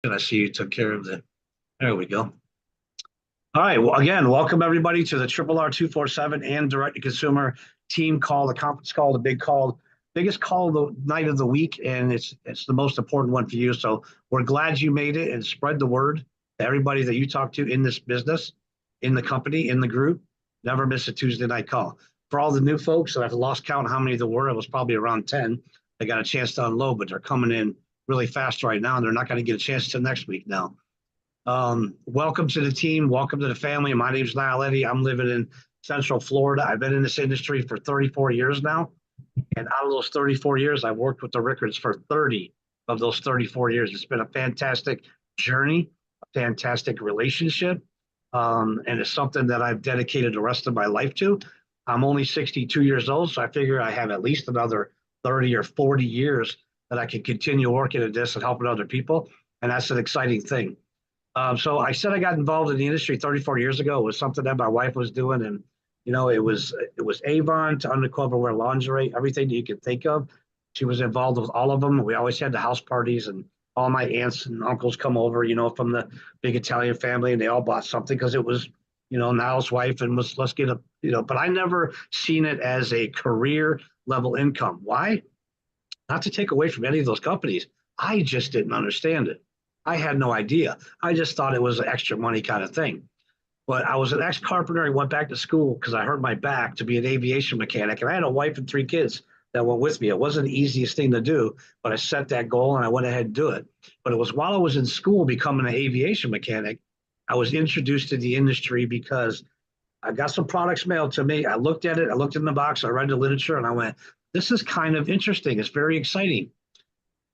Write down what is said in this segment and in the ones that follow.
And I see you took care of the. There we go. All right. Well, again, welcome everybody to the RRR247 and direct to consumer team call, the conference call, the big call, biggest call of the night of the week, and it's the most important one for you. So we're glad you made it and spread the word to everybody that you talk to in this business, in the company, in the group. Never miss a Tuesday night call. For all the new folks, and I've lost count how many there were. It was probably around 10. They got a chance to unload, but they're coming in really fast right now, and they're not going to get a chance till next week now. Welcome to the team. Welcome to the family. My name's Niall Eddy. I'm living in Central Florida. I've been in this industry for 34 years now. And out of those 34 years, I've worked with the Ricords for 30 of those 34 years. It's been a fantastic journey, a fantastic relationship. And it's something that I've dedicated the rest of my life to. I'm only 62 years old, so I figure I have at least another 30 or 40 years that I can continue working at this and helping other people. And that's an exciting thing. So I said I got involved in the industry 34 years ago. It was something that my wife was doing, and it was Avon to undercover wear lingerie, everything that you could think of. She was involved with all of them. We always had the house parties, and all my aunts and uncles come over, from the big Italian family, and they all bought something because it was, Niall's wife, and let's get a, But I never seen it as a career level income. Why? Not to take away from any of those companies. I just didn't understand it. I had no idea. I just thought it was an extra money kind of thing. But I was an ex-carpenter. I went back to school because I hurt my back to be an aviation mechanic. And I had a wife and 3 kids that went with me. It wasn't the easiest thing to do, but I set that goal and I went ahead and do it. But it was while I was in school becoming an aviation mechanic, I was introduced to the industry because I got some products mailed to me. I looked at it. I looked in the box. I read the literature and I went, this is kind of interesting. It's very exciting.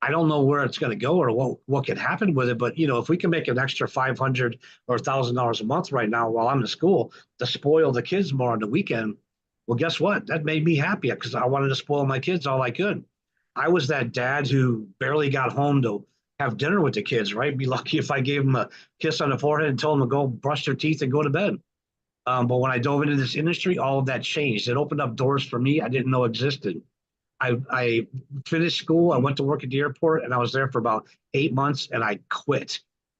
I don't know where it's going to go or what can happen with it, but if we can make an extra $500 or $1,000 a month right now while I'm in school to spoil the kids more on the weekend, well, guess what? That made me happy because I wanted to spoil my kids all I could. I was that dad who barely got home to have dinner with the kids, right? Be lucky if I gave them a kiss on the forehead and told them to go brush their teeth and go to bed. But when I dove into this industry, all of that changed. It opened up doors for me I didn't know existed. I finished school. I went to work at the airport, and I was there for about 8 months, and I quit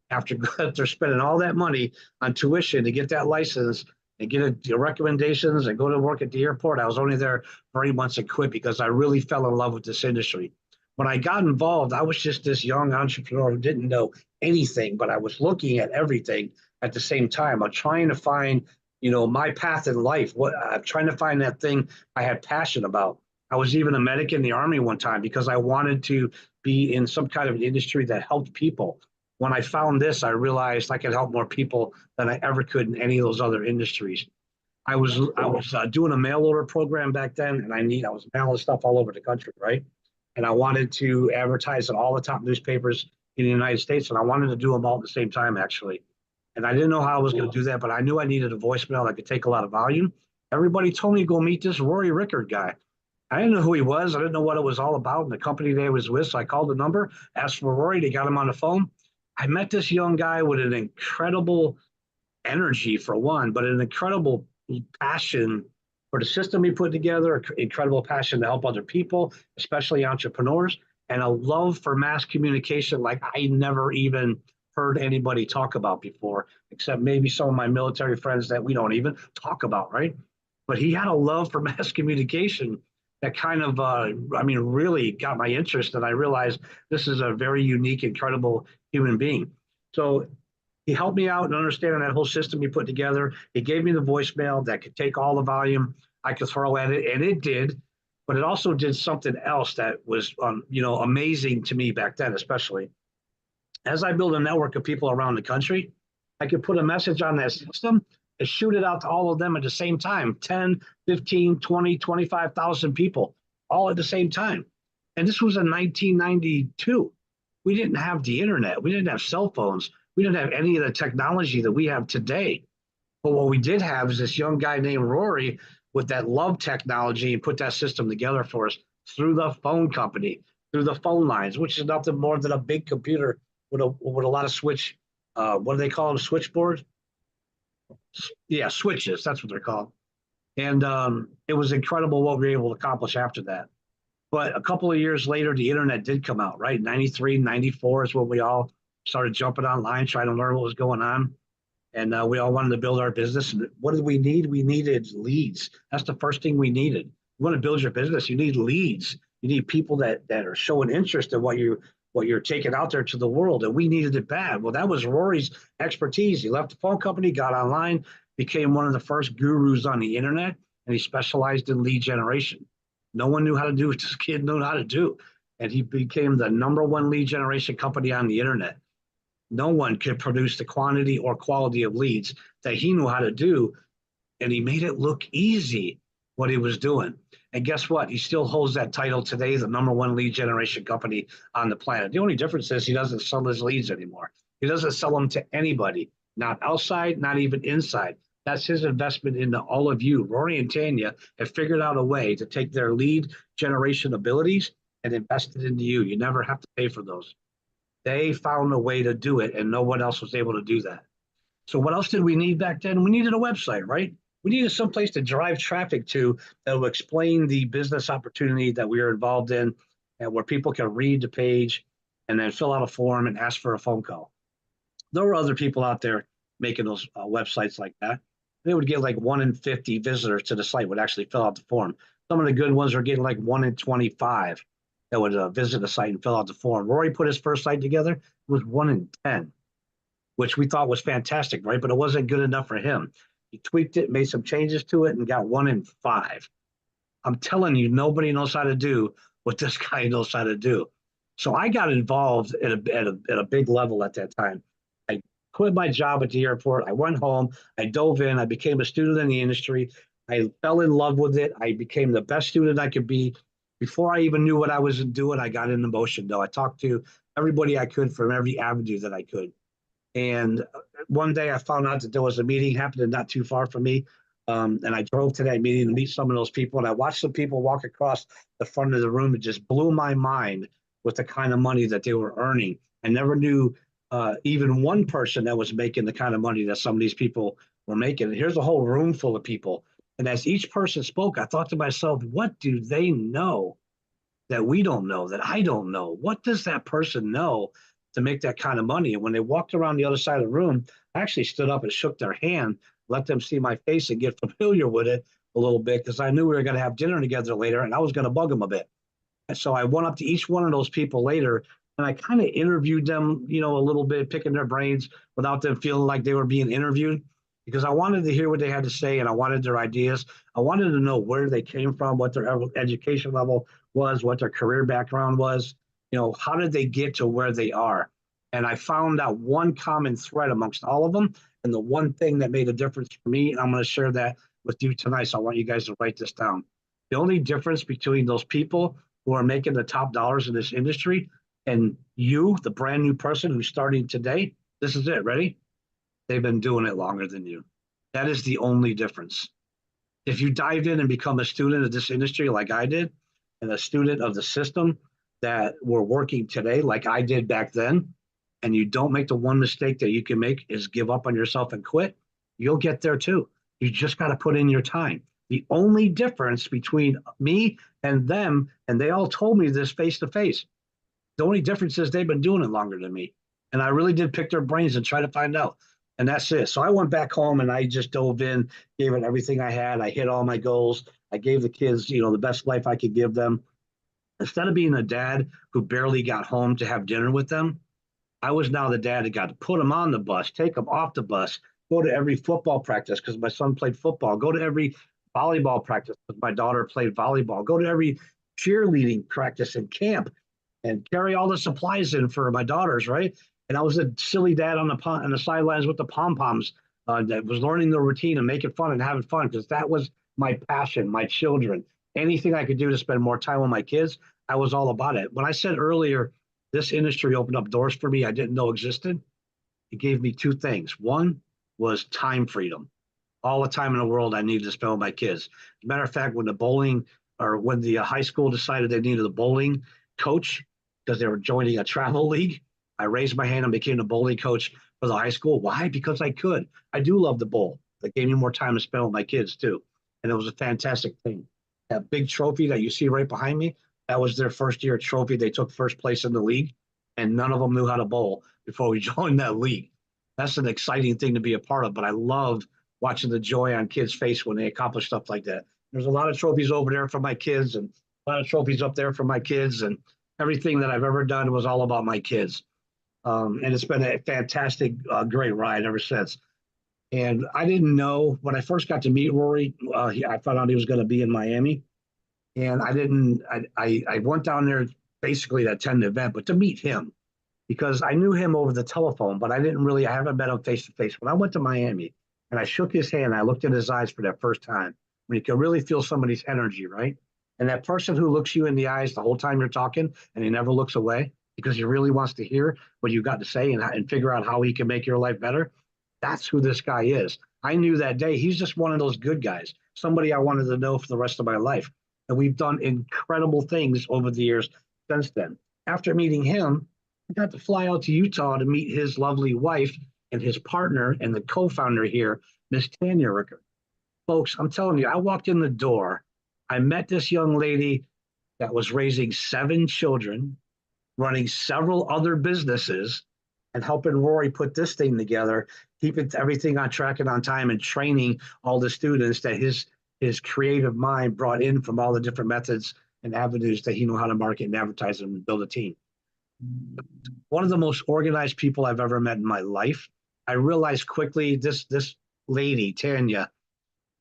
after spending all that money on tuition to get that license and get the recommendations and go to work at the airport. I was only there for 8 months and quit because I really fell in love with this industry. When I got involved, I was just this young entrepreneur who didn't know anything, but I was looking at everything at the same time. I'm trying to find, my path in life. I'm trying to find that thing I had passion about. I was even a medic in the Army one time because I wanted to be in some kind of an industry that helped people. When I found this, I realized I could help more people than I ever could in any of those other industries. I was doing a mail order program back then, and I was mailing stuff all over the country, right? And I wanted to advertise in all the top newspapers in the United States, and I wanted to do them all at the same time, actually. And I didn't know how I was going to do that, but I knew I needed a voicemail that could take a lot of volume. Everybody told me to go meet this Rory Ricord guy. I didn't know who he was. I didn't know what it was all about and the company they was with. So I called the number, asked for Rory. They got him on the phone. I met this young guy with an incredible energy for one, but an incredible passion for the system he put together, incredible passion to help other people, especially entrepreneurs, and a love for mass communication like I never even heard anybody talk about before, except maybe some of my military friends that we don't even talk about, right? But he had a love for mass communication that kind of, really got my interest. And I realized this is a very unique, incredible human being. So he helped me out in understanding that whole system he put together. He gave me the voicemail that could take all the volume I could throw at it, and it did. But it also did something else that was, amazing to me back then, especially. As I build a network of people around the country, I could put a message on that system and shoot it out to all of them at the same time, 10, 15, 20, 25,000 people all at the same time. And this was in 1992. We didn't have the internet. We didn't have cell phones. We didn't have any of the technology that we have today. But what we did have is this young guy named Rory with that love technology and put that system together for us through the phone company, through the phone lines, which is nothing more than a big computer with a lot of switch. What do they call them? Switchboard? Yeah, switches. That's what they're called. And it was incredible what we were able to accomplish after that. But a couple of years later, the internet did come out, right? 93, 94 is when we all started jumping online, trying to learn what was going on. And we all wanted to build our business. And what did we need? We needed leads. That's the first thing we needed. You want to build your business, you need leads. You need people that are showing interest in what you're taking out there to the world. And we needed it bad. Well, that was Rory's expertise. He left the phone company, got online, became one of the first gurus on the internet, and he specialized in lead generation. No one knew how to do what this kid knew how to do. And he became the #1 lead generation company on the internet. No one could produce the quantity or quality of leads that he knew how to do. And he made it look easy what he was doing. And guess what? He still holds that title today, the #1 lead generation company on the planet. The only difference is he doesn't sell his leads anymore. He doesn't sell them to anybody, not outside, not even inside. That's his investment into all of you. Rory and Tanya have figured out a way to take their lead generation abilities and invest it into you. You never have to pay for those. They found a way to do it, and no one else was able to do that. So what else did we need back then? We needed a website, right? We needed some place to drive traffic to that will explain the business opportunity that we were involved in, and where people can read the page and then fill out a form and ask for a phone call. There were other people out there making those websites like that. They would get like 1 in 50 visitors to the site would actually fill out the form. Some of the good ones are getting like 1 in 25 that would visit the site and fill out the form. Rory put his first site together. It was 1 in 10, which we thought was fantastic, right? But it wasn't good enough for him. He tweaked it, made some changes to it, and got 1 in 5. I'm telling you, nobody knows how to do what this guy knows how to do. So I got involved at a big level at that time. I quit my job at the airport. I went home. I dove in. I became a student in the industry. I fell in love with it. I became the best student I could be. Before I even knew what I was doing, I got into motion, though. I talked to everybody I could from every avenue that I could. And one day I found out that there was a meeting happening not too far from me. And I drove to that meeting to meet some of those people. And I watched some people walk across the front of the room. It just blew my mind with the kind of money that they were earning. I never knew even one person that was making the kind of money that some of these people were making. And here's a whole room full of people. And as each person spoke, I thought to myself, what do they know that we don't know, that I don't know? What does that person know to make that kind of money? And when they walked around the other side of the room, I actually stood up and shook their hand, let them see my face and get familiar with it a little bit, because I knew we were going to have dinner together later and I was going to bug them a bit. And so I went up to each one of those people later and I kind of interviewed them, a little bit, picking their brains without them feeling like they were being interviewed, because I wanted to hear what they had to say and I wanted their ideas. I wanted to know where they came from, what their education level was, what their career background was. How did they get to where they are? And I found out one common thread amongst all of them. And the one thing that made a difference for me, and I'm going to share that with you tonight. So I want you guys to write this down. The only difference between those people who are making the top dollars in this industry and you, the brand new person who's starting today, this is it. Ready? They've been doing it longer than you. That is the only difference. If you dive in and become a student of this industry like I did, and a student of the system that we're working today like I did back then, and you don't make the one mistake that you can make is give up on yourself and quit, you'll get there too. You just got to put in your time. The only difference between me and them, and they all told me this face to face, the only difference is they've been doing it longer than me. And I really did pick their brains and try to find out. And that's it. So I went back home and I just dove in, gave it everything I had. I hit all my goals. I gave the kids, the best life I could give them. Instead of being a dad who barely got home to have dinner with them, I was now the dad that got to put them on the bus, take them off the bus, go to every football practice because my son played football, go to every volleyball practice because my daughter played volleyball, go to every cheerleading practice and camp and carry all the supplies in for my daughters, right? And I was a silly dad on the sidelines with the pom-poms that was learning the routine and making fun and having fun, because that was my passion, my children. Anything I could do to spend more time with my kids, I was all about it. When I said earlier, this industry opened up doors for me I didn't know existed, it gave me two things. One was time freedom. All the time in the world I needed to spend with my kids. As a matter of fact, when the high school decided they needed a bowling coach because they were joining a travel league, I raised my hand and became the bowling coach for the high school. Why? Because I could. I do love the bowl. It gave me more time to spend with my kids too. And it was a fantastic thing. That big trophy that you see right behind me, that was their first year trophy. They took first place in the league and none of them knew how to bowl. before we joined that league. That's an exciting thing to be a part of, but I love watching the joy on kids' face when they accomplish stuff like that. There's a lot of trophies over there for my kids and a lot of trophies up there for my kids, and everything that I've ever done was all about my kids. And it's been a fantastic, great ride ever since. And I didn't know when I first got to meet Rory, I found out he was going to be in Miami. And I didn't, I went down there basically to attend the event, but to meet him because I knew him over the telephone, but I haven't met him face to face. When I went to Miami and I shook his hand, I looked in his eyes for that first time when you can really feel somebody's energy, right? And that person who looks you in the eyes the whole time you're talking and he never looks away because he really wants to hear what you've got to say and figure out how he can make your life better. That's who this guy is. I knew that day he's just one of those good guys, somebody I wanted to know for the rest of my life. And we've done incredible things over the years since then. After meeting him, I got to fly out to Utah to meet his lovely wife and his partner and the co-founder here, Miss Tanya Ricord. Folks, I'm telling you, I walked in the door. I met this young lady that was raising 7 children, running several other businesses, and helping Rory put this thing together, keeping everything on track and on time, and training all the students that his creative mind brought in from all the different methods and avenues that he knew how to market and advertise and build a team. One of the most organized people I've ever met in my life. I realized quickly this lady, Tanya,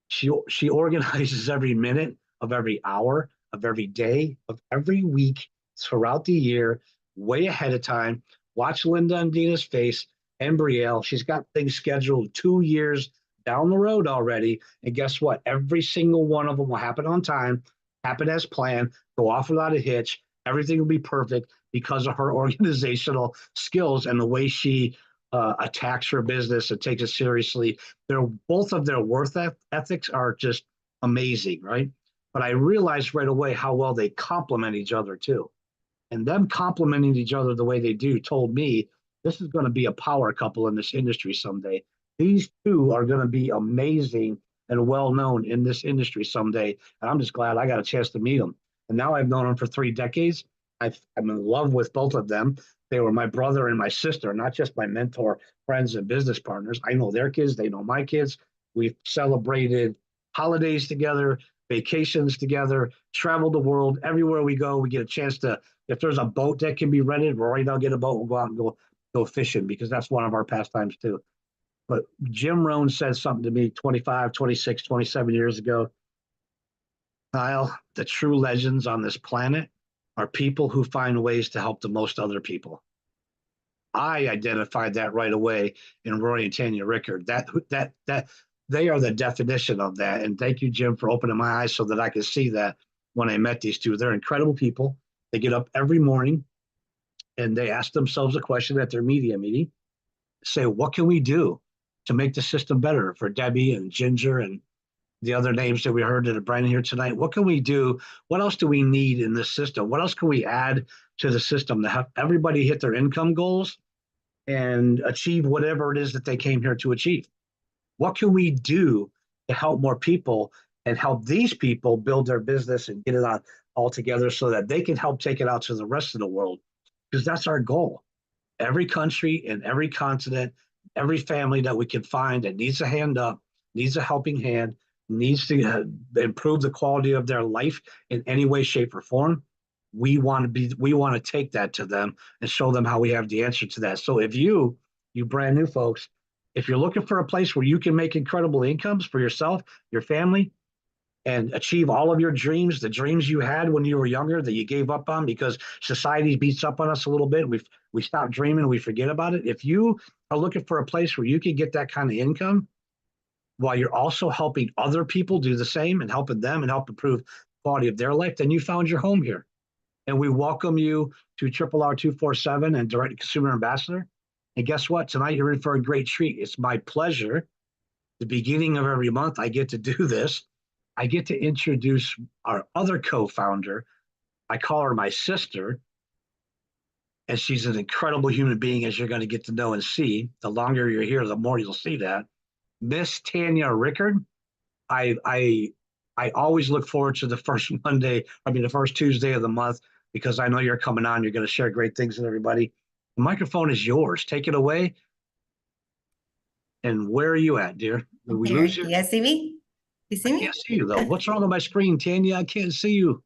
she organizes every minute of every hour of every day of every week throughout the year, way ahead of time. Watch Linda and Dina's face and Brielle. She's got things scheduled 2 years down the road already. And guess what? Every single one of them will happen on time, happen as planned, go off without a hitch. Everything will be perfect because of her organizational skills and the way she attacks her business and takes it seriously. Both of their worth ethics are just amazing, right? But I realized right away how well they complement each other too. And them complimenting each other the way they do told me this is going to be a power couple in this industry someday. These two are going to be amazing and well known in this industry someday. And I'm just glad I got a chance to meet them. And now I've known them for 3 decades. I'm in love with both of them. They were my brother and my sister, not just my mentor, friends, and business partners. I know their kids. They know my kids. We've celebrated holidays together, vacations together, traveled the world. Everywhere we go, we get a chance to, if there's a boat that can be rented, Rory and I'll get a boat. We'll go out and go fishing because that's one of our pastimes too. But Jim Rohn said something to me 25, 26, 27 years ago. Kyle, the true legends on this planet are people who find ways to help the most other people. I identified that right away in Rory and Tanya Ricord. That they are the definition of that. And thank you, Jim, for opening my eyes so that I could see that when I met these two. They're incredible people. They get up every morning and they ask themselves a question at their media meeting. Say, what can we do to make the system better for Debbie and Ginger and the other names that we heard that are Brian here tonight? What can we do? What else do we need in this system? What else can we add to the system to have everybody hit their income goals and achieve whatever it is that they came here to achieve? What can we do to help more people and help these people build their business and get it on all together so that they can help take it out to the rest of the world? Because that's our goal. Every country and every continent, every family that we can find that needs a hand up, needs a helping hand, needs to improve the quality of their life in any way, shape, or form. We want to take that to them and show them how we have the answer to that. So if you brand new folks, if you're looking for a place where you can make incredible incomes for yourself, your family, and achieve all of your dreams, the dreams you had when you were younger that you gave up on because society beats up on us a little bit, we stop dreaming, we forget about it. If you are looking for a place where you can get that kind of income while you're also helping other people do the same and helping them and help improve the quality of their life, then you found your home here. And we welcome you to RRR247 and Direct Consumer Ambassador. And guess what? Tonight you're in for a great treat. It's my pleasure. The beginning of every month, I get to do this. I get to introduce our other co-founder. I call her my sister. And she's an incredible human being, as you're going to get to know and see. The longer you're here, the more you'll see that. Miss Tanya Ricord. I always look forward to the first Tuesday of the month, because I know you're coming on. You're going to share great things with everybody. The microphone is yours. Take it away. And where are you at, dear? Did we Here, lose do you? you guys see me? You see I me? can't see you though. What's wrong with my screen, Tanya? I can't see you.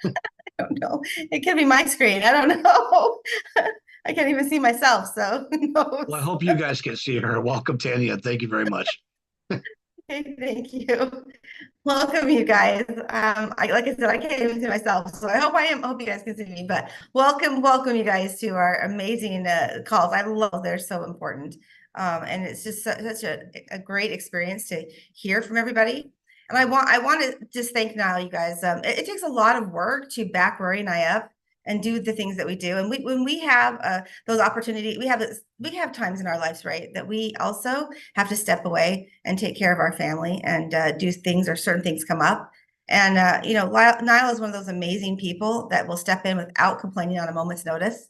I don't know. It could be my screen. I don't know. I can't even see myself, so who Well, I knows? hope you guys can see her. Welcome, Tanya. Thank you very much. Okay, thank you. Welcome, you guys. Like I said, I can't even see myself, so hope you guys can see me. But welcome, you guys, to our amazing calls. I love they're so important, and it's just such a great experience to hear from everybody. And I want to just thank now, you guys. It takes a lot of work to back Rory and I up and do the things that we do. And when we have those opportunities, we have times in our lives, right, that we also have to step away and take care of our family and do things or certain things come up. And Niall is one of those amazing people that will step in without complaining on a moment's notice,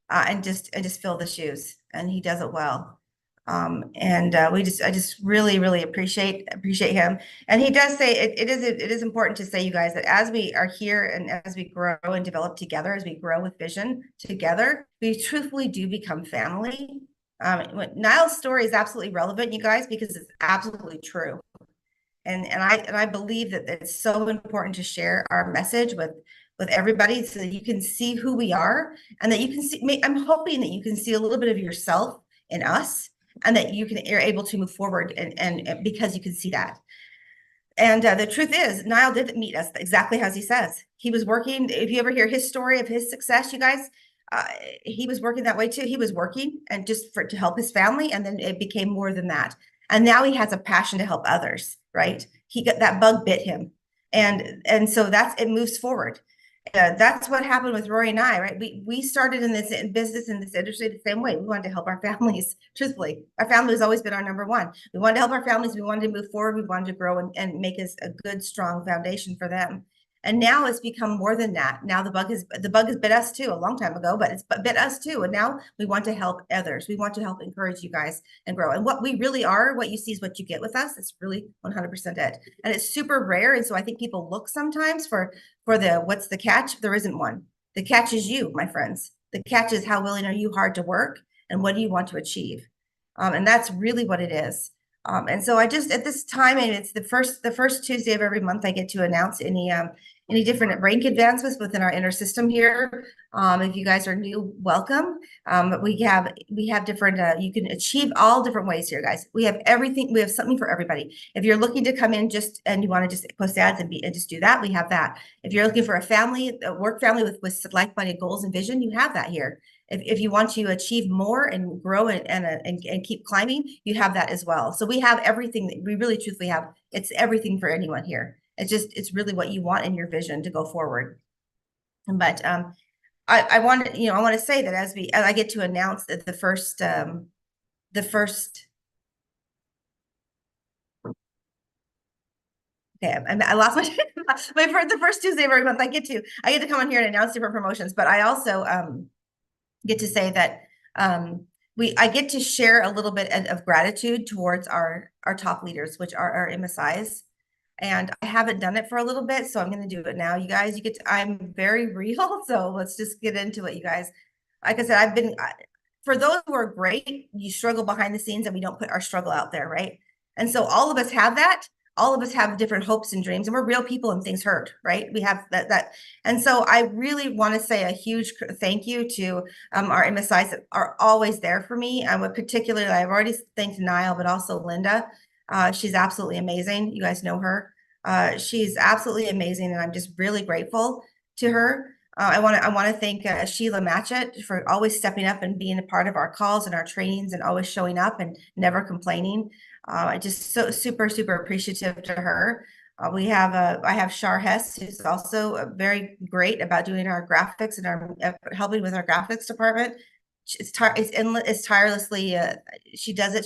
and just fill the shoes, and he does it well. And I just really appreciate him. And he does say it is important to say, you guys, that as we are here and as we grow and develop together, as we grow with vision together, we truthfully do become family. Niall's story is absolutely relevant, you guys, because it's absolutely true. And I believe that it's so important to share our message with everybody so that you can see who we are, and that you can see, I'm hoping that you can see a little bit of yourself in us, and that you're able to move forward, and because you can see that. And the truth is, Niall did meet us exactly as he says. He was working. If you ever hear his story of his success, you guys, uh, he was working that way too. He was working and just to help his family, and then it became more than that. And now he has a passion to help others. Right? He got that bug bit him, and so it moves forward. That's what happened with Rory and I, right? We started in this business, in this industry, the same way. We wanted to help our families. Truthfully, our family has always been our number one. We wanted to help our families. We wanted to move forward. We wanted to grow and make us a good, strong foundation for them. And now it's become more than that. Now the bug has bit us too a long time ago, but it's bit us too. And now we want to help others. We want to help encourage you guys and grow. And what we really are, what you see is what you get with us. It's really 100% it. And it's super rare. And so I think people look sometimes for what's the catch? There isn't one. The catch is you, my friends. The catch is how willing are you hard to work, and what do you want to achieve? And that's really what it is. And so I just, at this time, and it's the first Tuesday of every month, I get to announce any different rank advancements within our inner system here. If you guys are new, welcome. But we have different, you can achieve all different ways here, guys. We have everything. We have something for everybody. If you're looking to come in and you want to just post ads and just do that, we have that. If you're looking for a work family with like-minded goals and vision, you have that here. If you want to achieve more and grow and keep climbing, you have that as well. So we have everything that we really truthfully have. It's everything for anyone here. It's really what you want in your vision to go forward. But I want to say that as I get to announce that the first okay, I lost the first Tuesday of every month. I get to come on here and announce different promotions, but I also get to say that I get to share a little bit of gratitude towards our top leaders, which are our MSIs. And I haven't done it for a little bit, so I'm going to do it now. You guys, I'm very real, so let's just get into it, you guys. Like I said, for those who are great, you struggle behind the scenes, and we don't put our struggle out there, right? And so all of us have that. All of us have different hopes and dreams, and we're real people, and things hurt, right? We have that. And so I really want to say a huge thank you to our MSIs that are always there for me. Particularly, I've already thanked Niall, but also Linda. She's absolutely amazing. You guys know her. She's absolutely amazing, and I'm just really grateful to her. I want to thank Sheila Matchett for always stepping up and being a part of our calls and our trainings, and always showing up and never complaining. I just so super appreciative to her. I have Shar Hess, who's also very great about doing our graphics and our helping with our graphics department. It's tirelessly. She does it.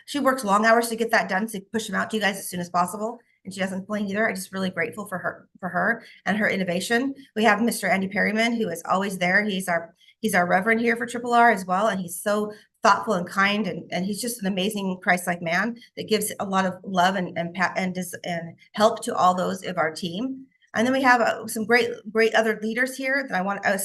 She works long hours to get that done, to push them out to you guys as soon as possible. And she doesn't complain either. I'm just really grateful for her and her innovation. We have Mr. Andy Perryman, who is always there. He's our reverend here for Triple R as well, and he's so thoughtful and kind, and he's just an amazing Christ-like man that gives a lot of love and help to all those of our team. And then we have some great other leaders here that I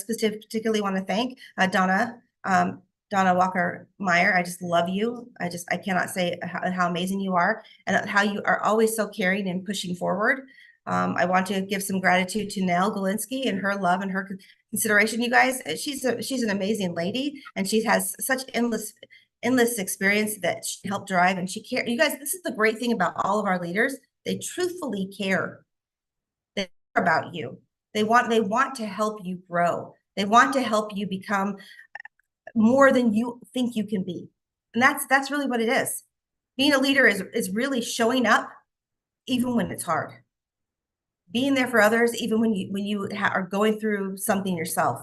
particularly want to thank. Donna Donna Walker Meyer, I just love you. I cannot say how amazing you are and how you are always so caring and pushing forward. I want to give some gratitude to Nell Galinsky and her love and her consideration. You guys, she's an amazing lady, and she has such endless experience that she helped drive, and she care. You guys, this is the great thing about all of our leaders. They truthfully care. They care about you. They want to help you grow. They want to help you become more than you think you can be. And that's really what it is. Being a leader is really showing up even when it's hard. Being there for others even when you are going through something yourself.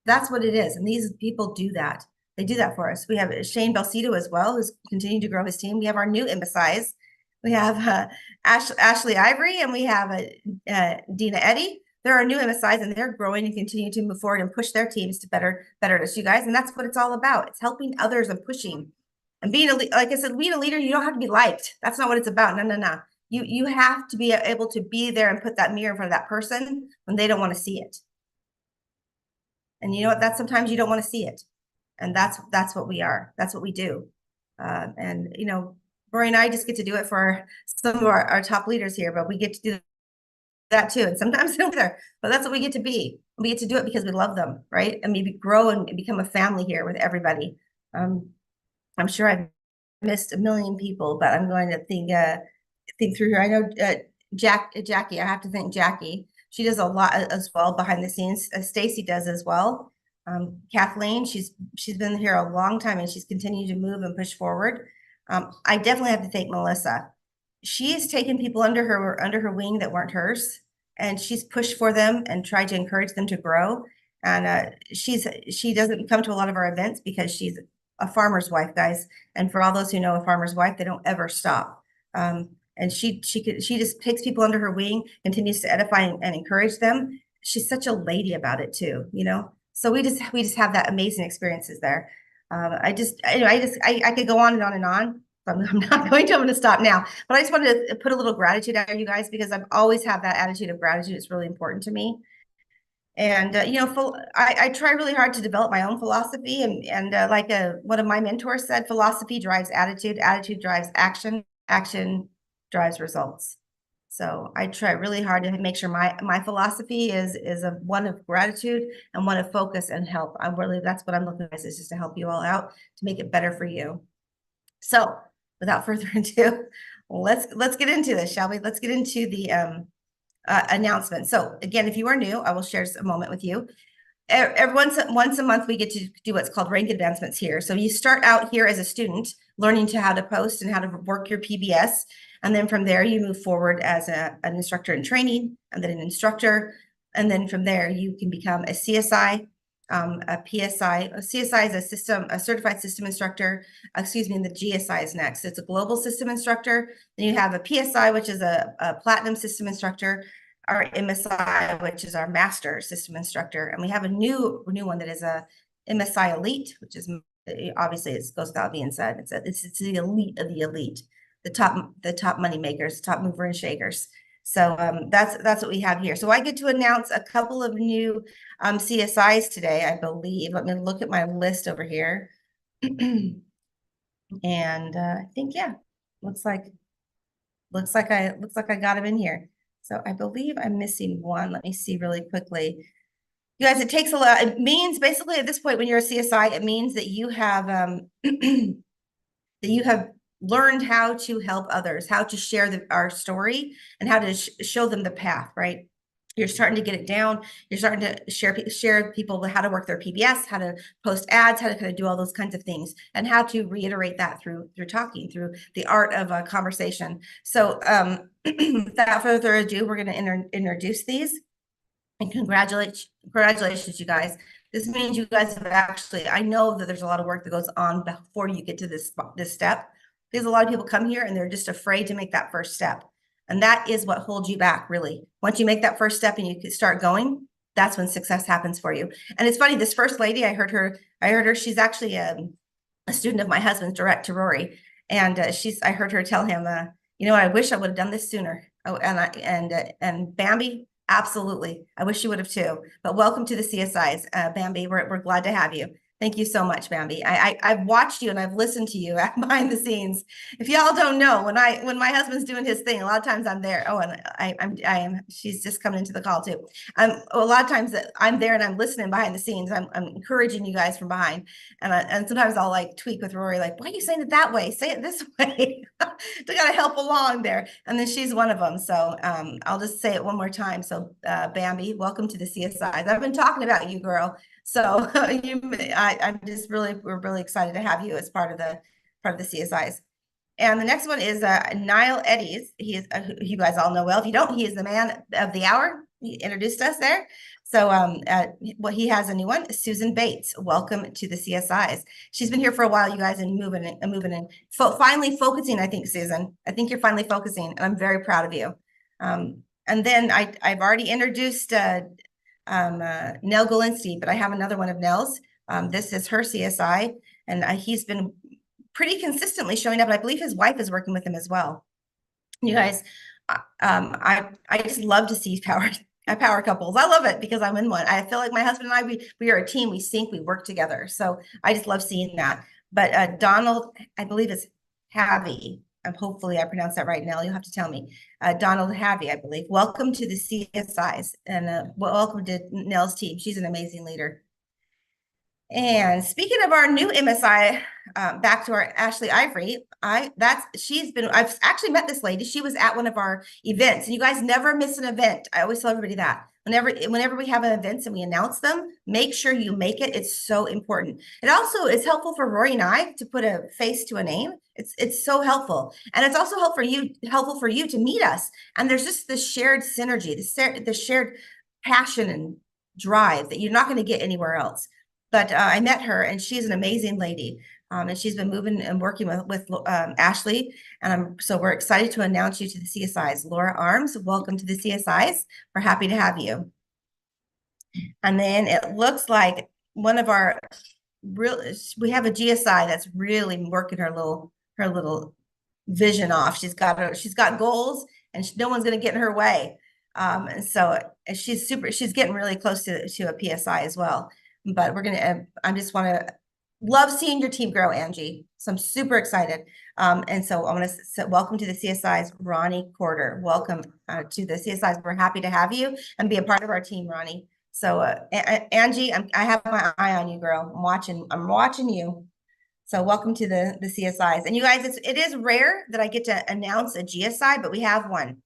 That's what it is. And these people do that. They do that for us. We have Shane Belcito as well, who's continuing to grow his team. We have our new embassies. We have Ashley Ivory, and we have Dina Eddy. There are new MSIs, and they're growing and continue to move forward and push their teams to better us, you guys. And that's what it's all about. It's helping others and pushing. And being like I said, being a leader, you don't have to be liked. That's not what it's about. No. You have to be able to be there and put that mirror in front of that person when they don't want to see it. And you know what? That's sometimes you don't want to see it. And that's what we are. That's what we do. And you know, Rory and I just get to do it for some of our top leaders here, but we get to do that too. And sometimes they don't either, but that's what we get to be. We get to do it because we love them, right? And maybe grow and become a family here with everybody. I'm sure I've missed a million people, but I'm going to think through here. I know Jackie. I have to thank Jackie. She does a lot as well behind the scenes. Stacy does as well. Kathleen, she's been here a long time, and she's continued to move and push forward. I definitely have to thank Melissa. She's taken people under her wing that weren't hers, and she's pushed for them and tried to encourage them to grow. And she doesn't come to a lot of our events because she's a farmer's wife, guys. And for all those who know a farmer's wife, they don't ever stop. And she just takes people under her wing, continues to edify and encourage them. She's such a lady about it too, you know. So we just have that amazing experiences there. I could go on and on and on. I'm not going to. I'm going to stop now. But I just wanted to put a little gratitude out there, you guys, because I've always have that attitude of gratitude. It's really important to me. And you know, I try really hard to develop my own philosophy, and like one of my mentors said, philosophy drives attitude, attitude drives action, action drives results. So I try really hard to make sure my philosophy is one of gratitude and one of focus and help. That's what I'm looking at, is just to help you all out to make it better for you. So without further ado, let's get into this, shall we? Let's get into the announcement. So again, if you are new, I will share just a moment with you. Once a month, we get to do what's called rank advancements here. So you start out here as a student, learning how to post and how to work your PBS. And then from there, you move forward as an instructor in training, and then an instructor. And then from there, you can become a CSI, a PSI. A CSI is a certified system instructor. Excuse me, and the GSI is next. It's a global system instructor. Then you have a PSI, which is a platinum system instructor. Our MSI, which is our master system instructor. And we have a new one that is a MSI elite, which is obviously, it goes without being said. It's the elite of the elite, the top money makers, top mover and shakers. So that's what we have here. So I get to announce a couple of new CSIs today, I believe. Let me look at my list over here. And I think, yeah, looks like I got him in here. So I believe I'm missing one. Let me see really quickly. You guys, it takes a lot. It means basically at this point, when you're a CSI, it means that you have that you have learned how to help others, how to share our story, and how to show them the path, right? You're starting to get it down. You're starting to share people how to work their PBS, how to post ads, how to kind of do all those kinds of things, and how to reiterate that through talking, through the art of a conversation. So without further ado, we're going to introduce these. And congratulations, you guys. This means you guys have actually, I know that there's a lot of work that goes on before you get to this step. Because a lot of people come here and they're just afraid to make that first step. And that is what holds you back, really. Once you make that first step and you start going, that's when success happens for you. And it's funny, this first lady, I heard her, she's actually a student of my husband's, direct to Rory. And I heard her tell him, you know, I wish I would have done this sooner. Oh, and Bambi, absolutely. I wish you would have too. But welcome to the CSIs, Bambi. We're glad to have you. Thank you so much, Bambi. I've watched you and I've listened to you behind the scenes. If y'all don't know, when my husband's doing his thing, a lot of times I'm there. Oh, and I am. She's just coming into the call too. A lot of times that I'm there and I'm listening behind the scenes. I'm encouraging you guys from behind, and sometimes I'll like tweak with Rory, like, why are you saying it that way? Say it this way. To gotta help along there, and then she's one of them. So I'll just say it one more time. So Bambi, welcome to the CSIs. I've been talking about you, girl. So we're really excited to have you as part of the CSIs. And the next one is Niall Eddies. He is, you guys all know well. If you don't, he is the man of the hour. He introduced us there. So well, he has a new one, Susan Bates. Welcome to the CSIs. She's been here for a while, you guys, and moving and finally focusing, I think, Susan. I think you're finally focusing, and I'm very proud of you. And then I've already introduced Nell Golinsky, but I have another one of Nell's. This is her CSI, and he's been pretty consistently showing up, and I believe his wife is working with him as well. You guys, I just love to see power couples. I love it because I'm in one. I feel like my husband and I, we are a team. We sync, we work together. So I just love seeing that. But Donald, I believe it's Havy. Hopefully I pronounced that right, Nell. You'll have to tell me. Donald Havy, I believe. Welcome to the CSIs, and welcome to Nell's team. She's an amazing leader. And speaking of our new MSI, back to our Ashley Ivory, I've actually met this lady. She was at one of our events, and you guys never miss an event. I always tell everybody that. Whenever we have an events and we announce them, make sure you make it. It's so important. It also is helpful for Rory and I to put a face to a name. It's so helpful. And it's also helpful for you to meet us. And there's just this shared synergy, the shared passion and drive that you're not going to get anywhere else. But I met her, and she's an amazing lady. And she's been moving and working with Ashley. And so we're excited to announce you to the CSIs. Laura Arms, welcome to the CSIs. We're happy to have you. And then it looks like we have a GSI that's really working her little vision off. She's got goals, and no one's going to get in her way. And so she's getting really close to a PSI as well. But I just want to love seeing your team grow, Angie. So I'm super excited. And so I want to say welcome to the CSIs, Ronnie Corder. Welcome to the CSIs. We're happy to have you and be a part of our team, Ronnie. So Angie, I have my eye on you, girl. I'm watching you. So welcome to the CSIs. And you guys, it is rare that I get to announce a GSI, but we have one.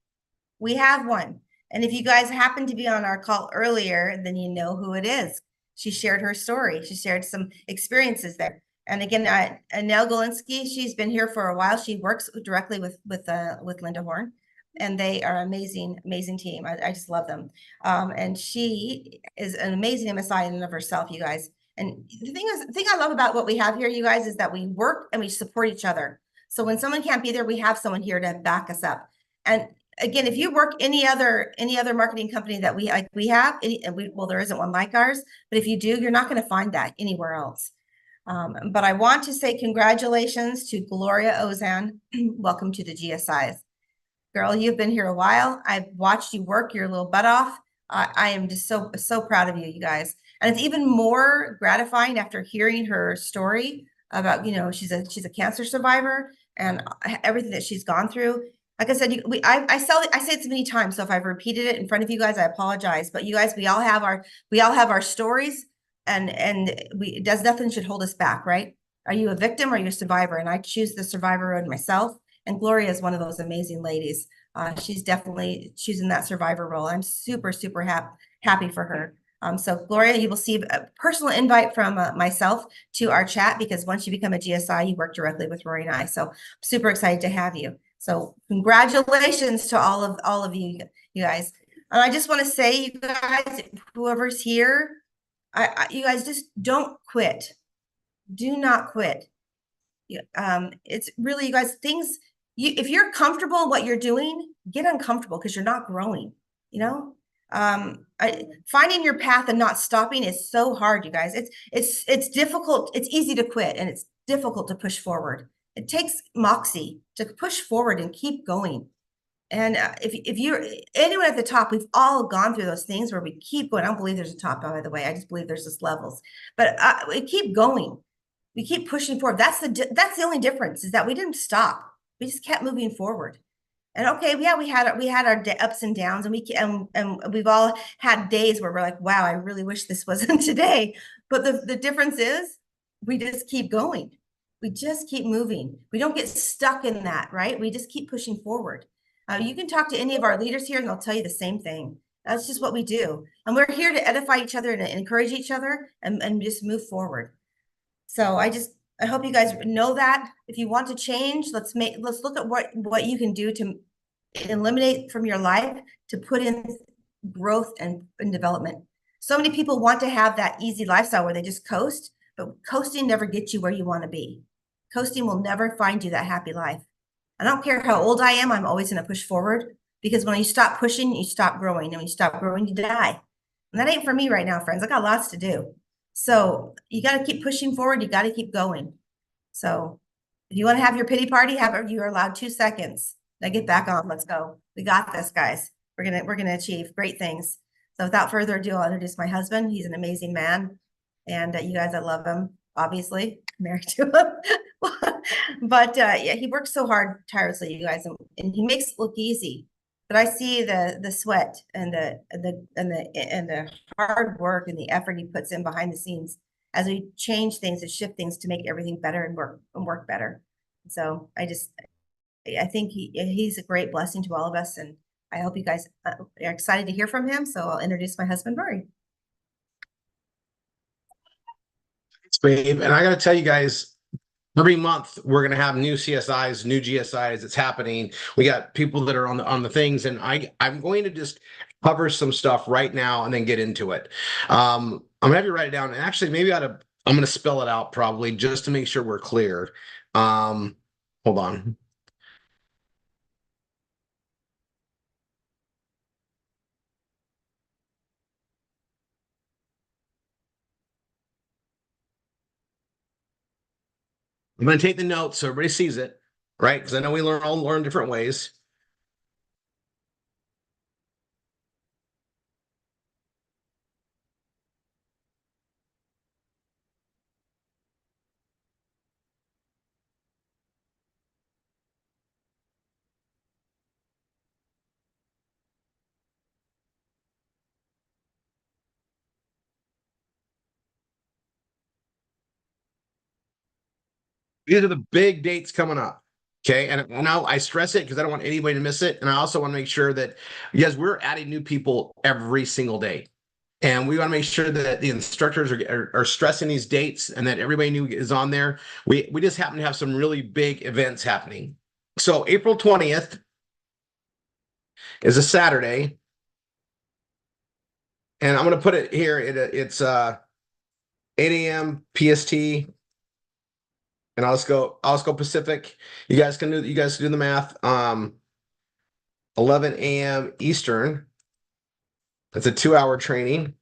We have one. And if you guys happen to be on our call earlier, then you know who it is. She shared her story. She shared some experiences there. And again, Nell Golinsky, she's been here for a while. She works directly with Linda Horn, and they are amazing team. I just love them. And she is an amazing MSI in and of herself, you guys. And the thing I love about what we have here, you guys, is that we work and we support each other. So when someone can't be there, we have someone here to back us up. And again, if you work any other marketing company that we have, well, there isn't one like ours, but if you do, you're not going to find that anywhere else. But I want to say congratulations to Gloria Ozan. Welcome to the GSIs. Girl, you've been here a while. I've watched you work your little butt off. I am just so proud of you, you guys. And it's even more gratifying after hearing her story about, she's a cancer survivor and everything that she's gone through. Like I said, I say it so many times. So if I've repeated it in front of you guys, I apologize. But you guys, we all have our stories, and nothing should hold us back, right? Are you a victim or are you a survivor? And I choose the survivor road myself. And Gloria is one of those amazing ladies. She's definitely choosing that survivor role. I'm super happy for her. So Gloria, you will see a personal invite from myself to our chat, because once you become a GSI, you work directly with Rory and I. So I'm super excited to have you. So congratulations to all of you guys. And I just want to say, you guys, whoever's here, you guys just don't quit. Do not quit. It's really, you guys, if you're comfortable in what you're doing, get uncomfortable, because you're not growing, finding your path and not stopping is so hard, you guys. It's difficult. It's easy to quit, and it's difficult to push forward. It takes moxie to push forward and keep going. And if you're anyone at the top, we've all gone through those things where we keep going. I don't believe there's a top, by the way. I just believe there's just levels. But we keep going. We keep pushing forward. That's the only difference, is that we didn't stop. We just kept moving forward. And okay, yeah, we had our ups and downs, and we've all had days where we're like, wow, I really wish this wasn't today. But the difference is we just keep going. We just keep moving. We don't get stuck in that, right? We just keep pushing forward. You can talk to any of our leaders here, and they'll tell you the same thing. That's just what we do. And we're here to edify each other and encourage each other and just move forward. So I hope you guys know that. If you want to change, let's look at what you can do to eliminate from your life to put in growth and development. So many people want to have that easy lifestyle where they just coast, but coasting never gets you where you want to be. Coasting will never find you that happy life. I don't care how old I am, I'm always going to push forward, because when you stop pushing, you stop growing. And when you stop growing, you die. And that ain't for me right now, friends. I got lots to do. So you got to keep pushing forward. You got to keep going. So if you want to have your pity party, you're allowed 2 seconds. Now get back on. Let's go. We got this, guys. We're gonna achieve great things. So without further ado, I'll introduce my husband. He's an amazing man, and you guys, I love him. Obviously, married to him, but yeah, he works so hard, tirelessly, you guys, and he makes it look easy. But I see the sweat and the hard work and the effort he puts in behind the scenes as we change things and shift things to make everything better and work better. So I think he's a great blessing to all of us, and I hope you guys are excited to hear from him. So I'll introduce my husband, Rory. Thanks, babe. And I got to tell you guys, every month we're going to have new CSIs, new GSIs. It's happening. We got people that are on the things, and I'm going to just cover some stuff right now and then get into it. I'm gonna have you write it down, and actually maybe I'm going to spell it out probably just to make sure we're clear. Hold on. I'm going to take the notes so everybody sees it, right? Because I know we all learn different ways. These are the big dates coming up. Okay. And now I stress it because I don't want anybody to miss it. And I also want to make sure that, yes, we're adding new people every single day. And we want to make sure that the instructors are stressing these dates and that everybody new is on there. We just happen to have some really big events happening. So April 20th is a Saturday. And I'm going to put it here. It's 8 a.m. PST. And I'll just go Pacific. You guys can do the math. 11 a.m. Eastern. That's a 2-hour training.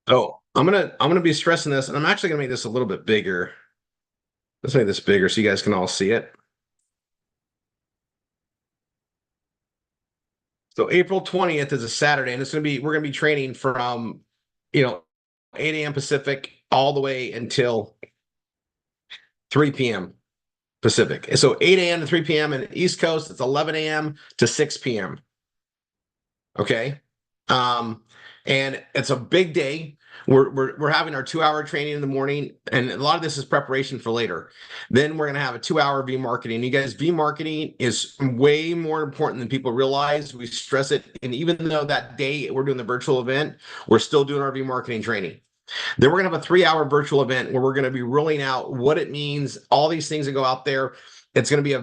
So I'm gonna be stressing this, and I'm actually gonna make this a little bit bigger. Let's make this bigger so you guys can all see it. So April 20th is a Saturday, and we're gonna be training from, 8 a.m. Pacific all the way until 3 p.m. Pacific. So 8 a.m. to 3 p.m. and East Coast, it's 11 a.m. to 6 p.m. Okay. And it's a big day. We're having our 2-hour training in the morning, and a lot of this is preparation for later. Then we're gonna have a 2-hour V marketing. You guys, V marketing is way more important than people realize. We stress it, and even though that day we're doing the virtual event, we're still doing our V marketing training. Then we're gonna have a 3-hour virtual event where we're gonna be rolling out what it means, all these things that go out there. It's gonna be a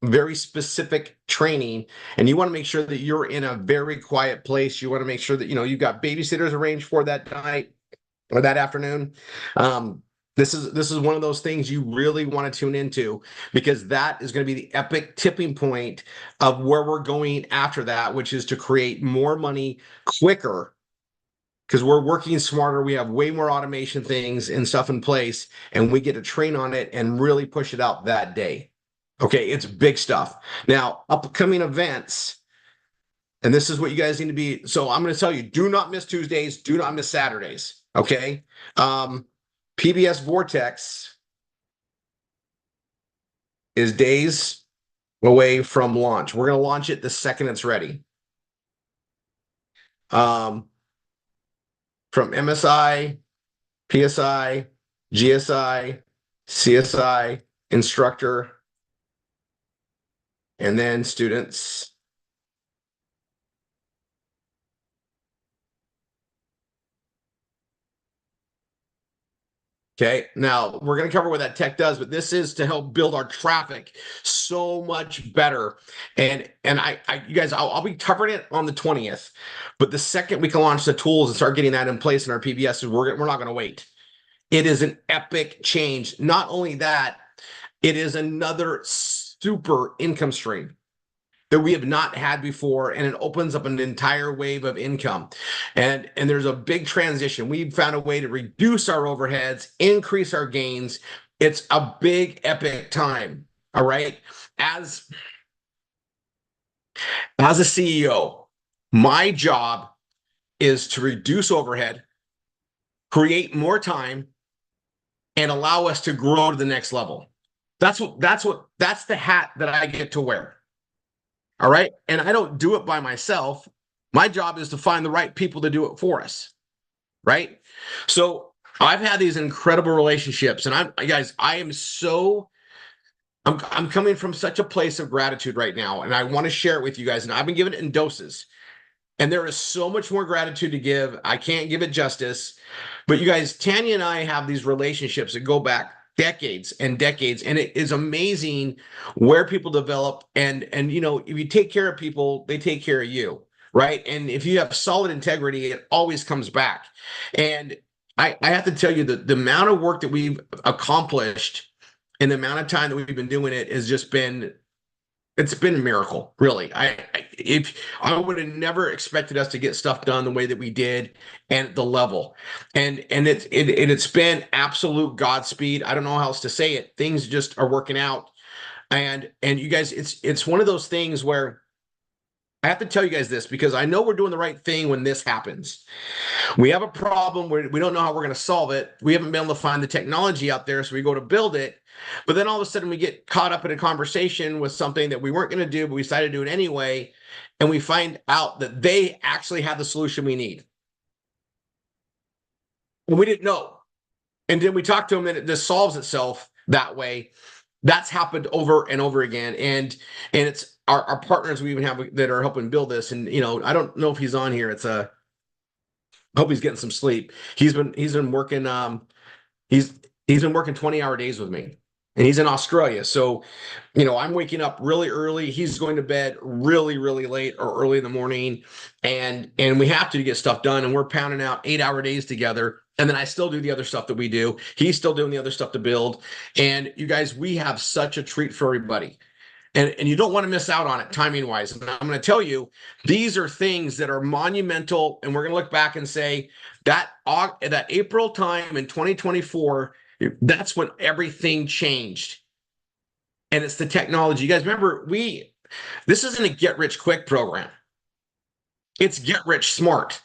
very specific training, and you want to make sure that you're in a very quiet place. You want to make sure that you've got babysitters arranged for that night or that afternoon. This is one of those things you really want to tune into, because that is going to be the epic tipping point of where we're going after that, which is to create more money quicker, because we're working smarter. We have way more automation things and stuff in place, and we get to train on it and really push it out that day. Okay, it's big stuff. Now, upcoming events, and this is what you guys need to be. So I'm going to tell you, do not miss Tuesdays, do not miss Saturdays. Okay. PBS Vortex is days away from launch. We're going to launch it the second it's ready. From MSI, PSI, GSI, CSI, instructor, and then students. Okay, now we're going to cover what that tech does, but this is to help build our traffic so much better. And you guys, I'll be covering it on the 20th, but the second we can launch the tools and start getting that in place in our PBS, we're not going to wait. It is an epic change. Not only that, it is another super income stream that we have not had before, and it opens up an entire wave of income. And there's a big transition. We've found a way to reduce our overheads, increase our gains. It's a big, epic time. All right. As a CEO, my job is to reduce overhead, create more time, and allow us to grow to the next level. That's the hat that I get to wear. All right. And I don't do it by myself. My job is to find the right people to do it for us. Right. So I've had these incredible relationships, and I'm coming from such a place of gratitude right now. And I want to share it with you guys. And I've been giving it in doses. And there is so much more gratitude to give. I can't give it justice. But you guys, Tanya and I have these relationships that go back decades and decades, and it is amazing where people develop. And if you take care of people, they take care of you, right? And if you have solid integrity, it always comes back. And I have to tell you that the amount of work that we've accomplished in the amount of time that we've been doing it has just been, it's been a miracle, really. I would have never expected us to get stuff done the way that we did and the level. And it's been absolute Godspeed. I don't know how else to say it. Things just are working out. And you guys, it's one of those things where I have to tell you guys this, because I know we're doing the right thing when this happens. We have a problem where we don't know how we're going to solve it. We haven't been able to find the technology out there, so we go to build it. But then all of a sudden we get caught up in a conversation with something that we weren't going to do, but we decided to do it anyway. And we find out that they actually have the solution we need. And we didn't know. And then we talked to them, and it just solves itself that way. That's happened over and over again. And it's our partners we even have that are helping build this. And, I don't know if he's on here. I hope he's getting some sleep. He's been working, he's been working 20-hour days with me, and he's in Australia. So, I'm waking up really early. He's going to bed really, really late or early in the morning. And we have to get stuff done. And we're pounding out 8-hour days together. And then I still do the other stuff that we do. He's still doing the other stuff to build. And you guys, we have such a treat for everybody. And you don't want to miss out on it timing wise. And I'm going to tell you, these are things that are monumental. And we're going to look back and say that April time in 2024, that's when everything changed. And it's the technology. You guys remember, This isn't a get rich quick program. It's get rich smart.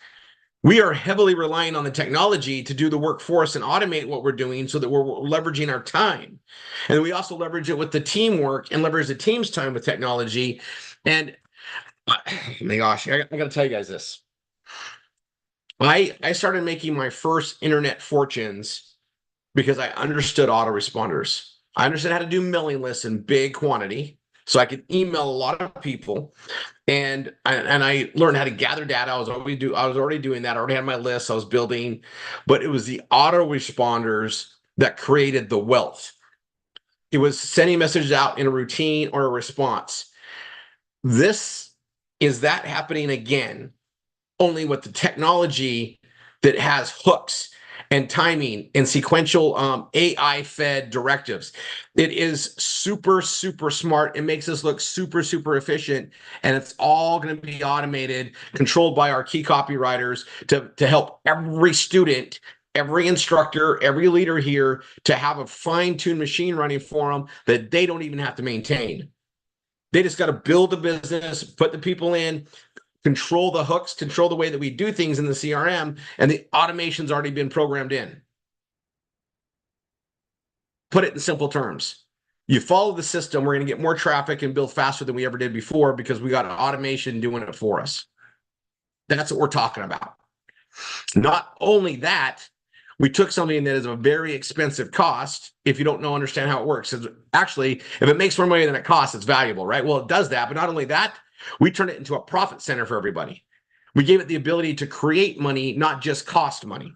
We are heavily relying on the technology to do the work for us and automate what we're doing so that we're leveraging our time. And we also leverage it with the teamwork and leverage the team's time with technology. And my gosh, I got to tell you guys this. I started making my first internet fortunes because I understood autoresponders. I understood how to do mailing lists in big quantity, so I could email a lot of people, and I learned how to gather data. I was already doing that. I already had my list. I was building, but it was the autoresponders that created the wealth. It was sending messages out in a routine or a response. This is that happening again, only with the technology that has hooks and timing and sequential AI-fed directives. It is super, super smart. It makes us look super, super efficient, and it's all going to be automated, controlled by our key copywriters to help every student, every instructor, every leader here to have a fine-tuned machine running for them that they don't even have to maintain. They just got to build a business, put the people in, control the hooks, control the way that we do things in the CRM, and the automation's already been programmed in. Put it in simple terms. You follow the system, we're going to get more traffic and build faster than we ever did before because we got automation doing it for us. That's what we're talking about. Not only that, we took something that is a very expensive cost. If you don't understand how it works, actually, if it makes more money than it costs, it's valuable, right? Well, it does that, but not only that, we turned it into a profit center for everybody. We gave it the ability to create money, not just cost money.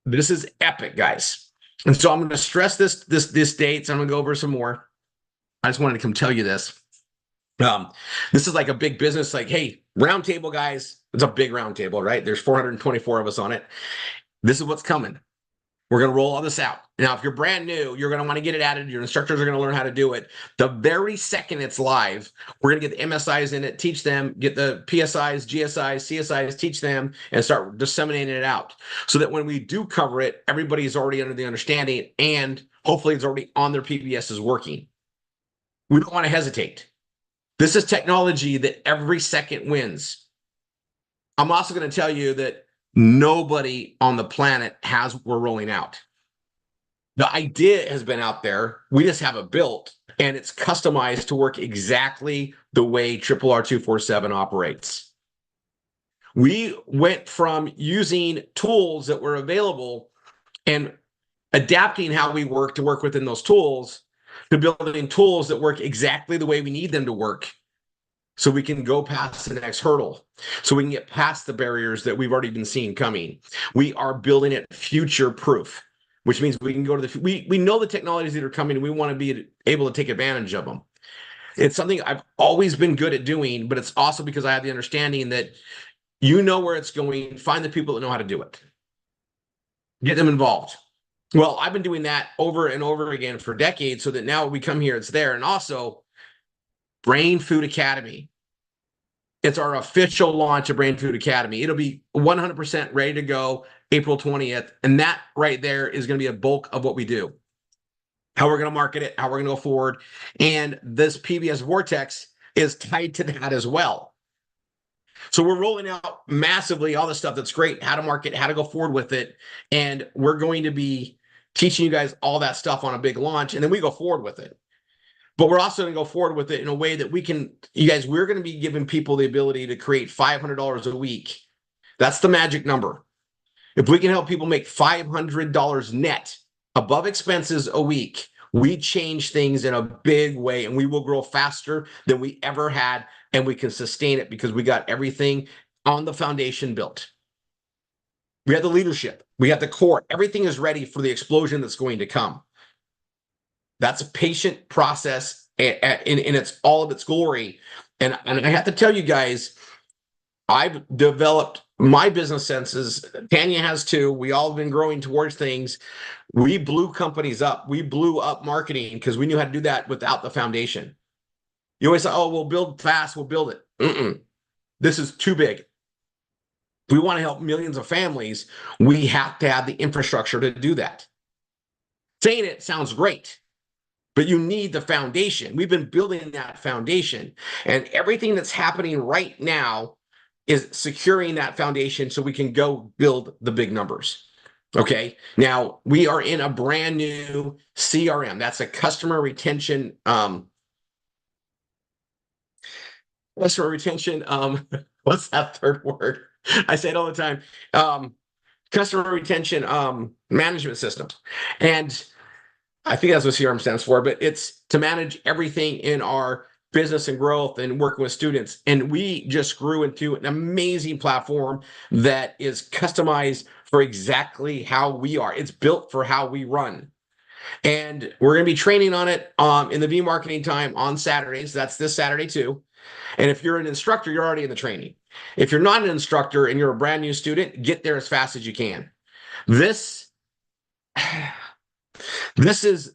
This is epic, guys. And so I'm going to stress this dates. I'm going to go over some more. I just wanted to come tell you this. This is like a big business, like, hey, round table, guys. It's a big round table, right? There's 424 of us on it. This is what's coming. We're going to roll all this out. Now, if you're brand new, you're going to want to get it added. Your instructors are going to learn how to do it. The very second it's live, we're going to get the MSIs in it, teach them, get the PSIs, GSIs, CSIs, teach them, and start disseminating it out so that when we do cover it, everybody's already under the understanding, and hopefully it's already on their PBSs working. We don't want to hesitate. This is technology that every second wins. I'm also going to tell you that nobody on the planet has what we're rolling out. The idea has been out there. We just have it built, and it's customized to work exactly the way RRR247 operates. We went from using tools that were available and adapting how we work to work within those tools to building tools that work exactly the way we need them to work, so we can go past the next hurdle, so we can get past the barriers that we've already been seeing coming. We are building it future-proof, which means we can go to we know the technologies that are coming, and we want to be able to take advantage of them. It's something I've always been good at doing, but it's also because I have the understanding that you know where it's going, find the people that know how to do it. Get them involved. Well, I've been doing that over and over again for decades, so that now we come here, it's there. And also, Brain Food Academy. It's our official launch of Brain Food Academy. It'll be 100% ready to go April 20th. And that right there is going to be a bulk of what we do. How we're going to market it, how we're going to go forward. And this PBS Vortex is tied to that as well. So we're rolling out massively all the stuff that's great, how to market, how to go forward with it. And we're going to be teaching you guys all that stuff on a big launch. And then we go forward with it. But we're also going to go forward with it in a way that we can, you guys, we're going to be giving people the ability to create $500 a week. That's the magic number. If we can help people make $500 net above expenses a week, we change things in a big way, and we will grow faster than we ever had, and we can sustain it because we got everything on the foundation built. We have the leadership. We have the core. Everything is ready for the explosion that's going to come. That's a patient process in its all of its glory. And I have to tell you guys, I've developed my business senses. Tanya has too. We all have been growing towards things. We blew companies up. We blew up marketing because we knew how to do that without the foundation. You always say, oh, we'll build fast, we'll build it. This is too big. If we want to help millions of families, we have to have the infrastructure to do that. Saying it sounds great. but you need the foundation. We've been building that foundation, and everything that's happening right now is securing that foundation so we can go build the big numbers. Okay. Now we are in a brand new CRM. That's a customer retention. What's that third word? I say it all the time. Customer retention management system. And I think that's what CRM stands for, but it's to manage everything in our business and growth and working with students. And we just grew into an amazing platform that is customized for exactly how we are. It's built for how we run. And we're going to be training on it in the V marketing time on Saturdays. That's this Saturday too. And if you're an instructor, you're already in the training. If you're not an instructor and you're a brand new student, get there as fast as you can. This is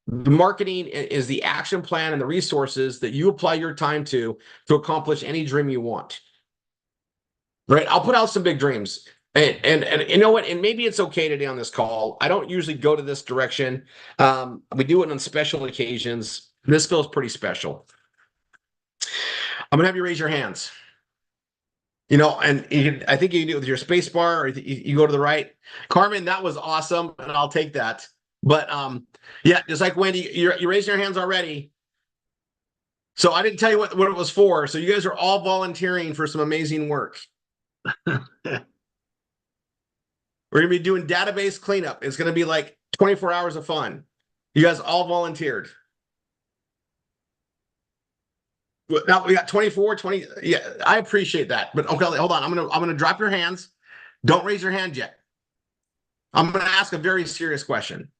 the marketing is the action plan and the resources that you apply your time to accomplish any dream you want. Right? I'll put out some big dreams. And you know what? And maybe it's okay today on this call. I don't usually go to this direction. We do it on special occasions. This feels pretty special. I'm gonna have you raise your hands. You know, and I think you can do it with your space bar, or you go to the right. Carmen, that was awesome, and I'll take that. But yeah, just like Wendy, you raised your hands already. So I didn't tell you what it was for. So you guys are all volunteering for some amazing work. We're gonna be doing database cleanup. It's gonna be like 24 hours of fun. You guys all volunteered. Now we got 24, 20. Yeah, I appreciate that. But okay, hold on. I'm gonna drop your hands. Don't raise your hand yet. I'm gonna ask a very serious question.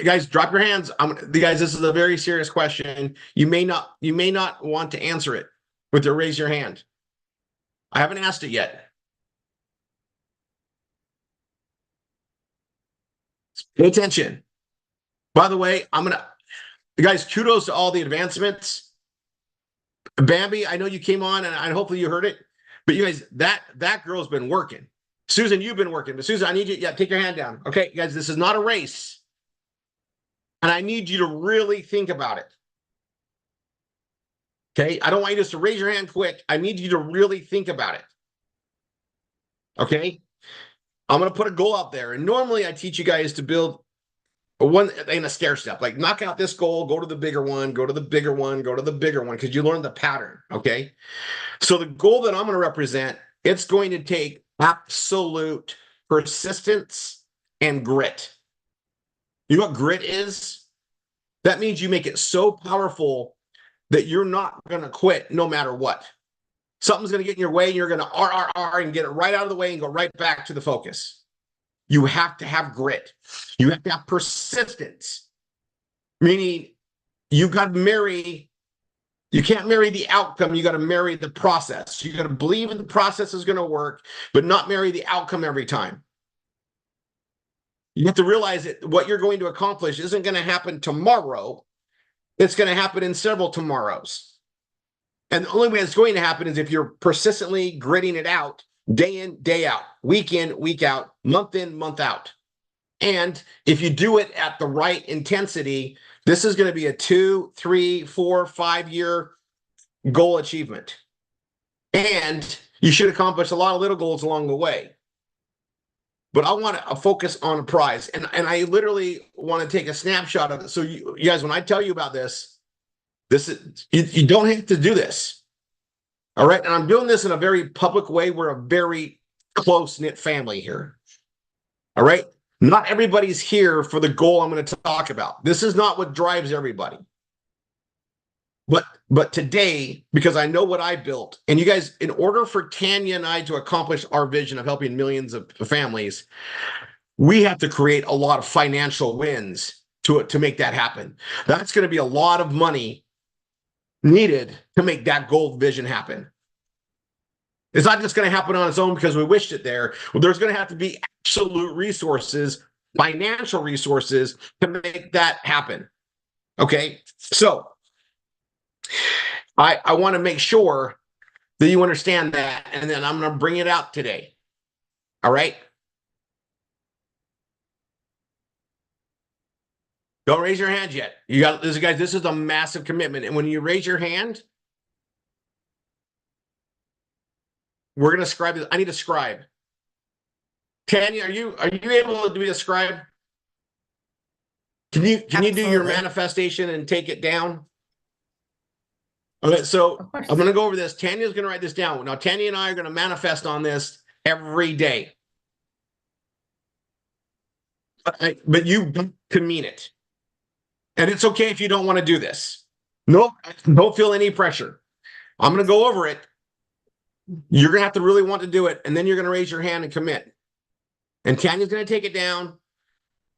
Guys, drop your hands. Guys, this is a very serious question. You may not want to answer it with your raise your hand. I haven't asked it yet. Pay attention. By the way, guys, kudos to all the advancements. Bambi, I know you came on and hopefully you heard it, but you guys, that girl's been working. Susan, you've been working, but Susan, I need you, take your hand down. Okay, guys, this is not a race. And I need you to really think about it. Okay, I don't want you just to raise your hand quick. I need you to really think about it. Okay, I'm going to put a goal out there. And normally I teach you guys to build one in a stair step, like knock out this goal, go to the bigger one, go to the bigger one, go to the bigger one, because you learn the pattern. Okay. So the goal that I'm going to represent, it's going to take absolute persistence and grit. You know what grit is? That means you make it so powerful that you're not going to quit no matter what. Something's going to get in your way and you're going to RRR and get it right out of the way and go right back to the focus. You have to have grit. You have to have persistence, meaning you got to marry. You can't marry the outcome. You got to marry the process. You got to believe in the process is going to work, but not marry the outcome every time. You have to realize that what you're going to accomplish isn't going to happen tomorrow. It's going to happen in several tomorrows. And the only way it's going to happen is if you're persistently gritting it out, day in, day out, week in, week out, month in, month out. And if you do it at the right intensity, this is going to be a 2, 3, 4, 5 year goal achievement. And you should accomplish a lot of little goals along the way. But I want to focus on a prize. And I literally want to take a snapshot of it. So you guys, when I tell you about this is, you don't have to do this. All right. And I'm doing this in a very public way. We're a very close-knit family here. All right. Not everybody's here for the goal I'm going to talk about. This is not what drives everybody. But today, because I know what I built, and you guys, in order for Tanya and I to accomplish our vision of helping millions of families, we have to create a lot of financial wins to make that happen. That's going to be a lot of money needed to make that goal vision happen. It's not just going to happen on its own because we wished it there. Well, there's going to have to be absolute resources, financial resources to make that happen. Okay, so I want to make sure that you understand that, and then I'm going to bring it out today. All right. Don't raise your hand yet. You got this, guys. This is a massive commitment. And when you raise your hand, we're gonna scribe this. I need a scribe. Tanya, are you able to be a scribe? Can you do your Absolutely. manifestation and take it down? Okay, so I'm gonna go over this. Tanya's gonna write this down. Now, Tanya and I are gonna manifest on this every day. But you can mean it. And it's okay if you don't want to do this. Nope, don't feel any pressure. I'm going to go over it. You're going to have to really want to do it, and then you're going to raise your hand and commit. And Tanya's going to take it down,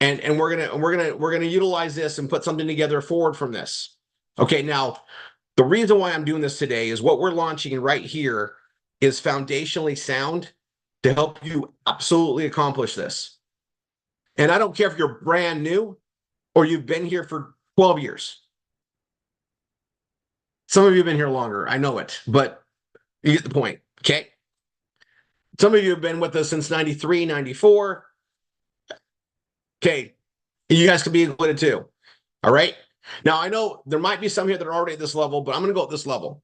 and we're going to utilize this and put something together forward from this. Okay, now the reason why I'm doing this today is what we're launching right here is foundationally sound to help you absolutely accomplish this. And I don't care if you're brand new or you've been here for 12 years. Some of you have been here longer. I know it, but you get the point. Okay. Some of you have been with us since 93, 94. Okay. You guys can be included too. All right. Now, I know there might be some here that are already at this level, but I'm going to go at this level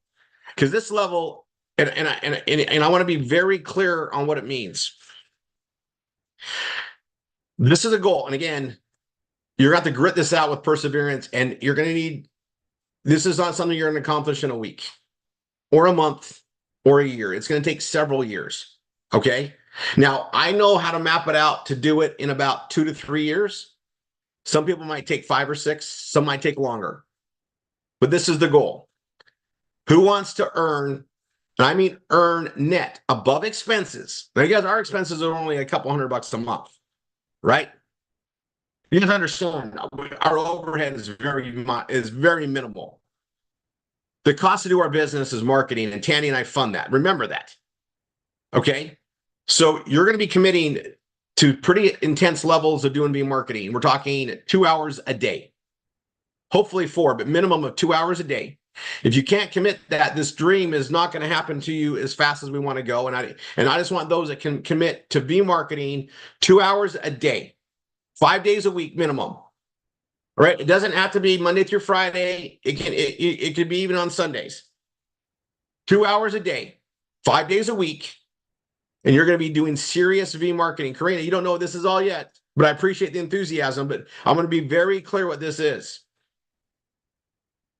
because this level, and I want to be very clear on what it means. This is a goal. And again, you're going to have to grit this out with perseverance, and you're going to need, this is not something you're going to accomplish in a week or a month or a year. It's going to take several years. Okay. Now, I know how to map it out to do it in about 2 to 3 years. Some people might take 5 or 6. Some might take longer. But this is the goal. Who wants to earn, and I mean earn net above expenses? Now, you guys, our expenses are only a couple $100 a month, right? You guys understand our overhead is very minimal. The cost to do our business is marketing, and Tanya and I fund that. Remember that. Okay. So you're going to be committing to pretty intense levels of doing marketing. We're talking 2 hours a day, hopefully 4, but minimum of 2 hours a day. If you can't commit that, this dream is not going to happen to you as fast as we want to go. And I just want those that can commit to marketing 2 hours a day. 5 days a week minimum. All right. It doesn't have to be Monday through Friday. It could be even on Sundays. 2 hours a day, 5 days a week. And you're going to be doing serious marketing. Karina, you don't know what this is all yet, but I appreciate the enthusiasm, but I'm going to be very clear what this is.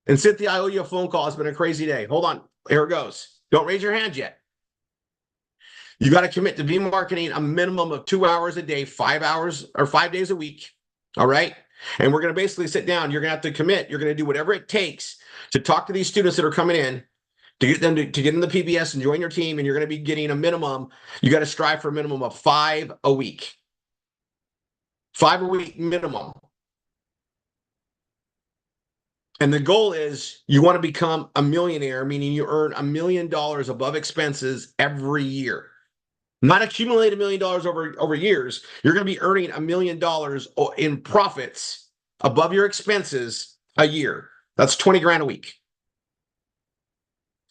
And Cynthia, I owe you a phone call. It's been a crazy day. Hold on. Here it goes. Don't raise your hand yet. You got to commit to marketing a minimum of 2 hours a day, 5 hours or 5 days a week. All right. And we're going to basically sit down. You're going to have to commit. You're going to do whatever it takes to talk to these students that are coming in, to get them to get in the PBS and join your team. And you're going to be getting a minimum. You got to strive for a minimum of 5 a week. 5 a week minimum. And the goal is you want to become a millionaire, meaning you earn $1 million above expenses every year. Not accumulate $1 million over years. You're going to be earning $1 million in profits above your expenses a year. That's 20 grand a week.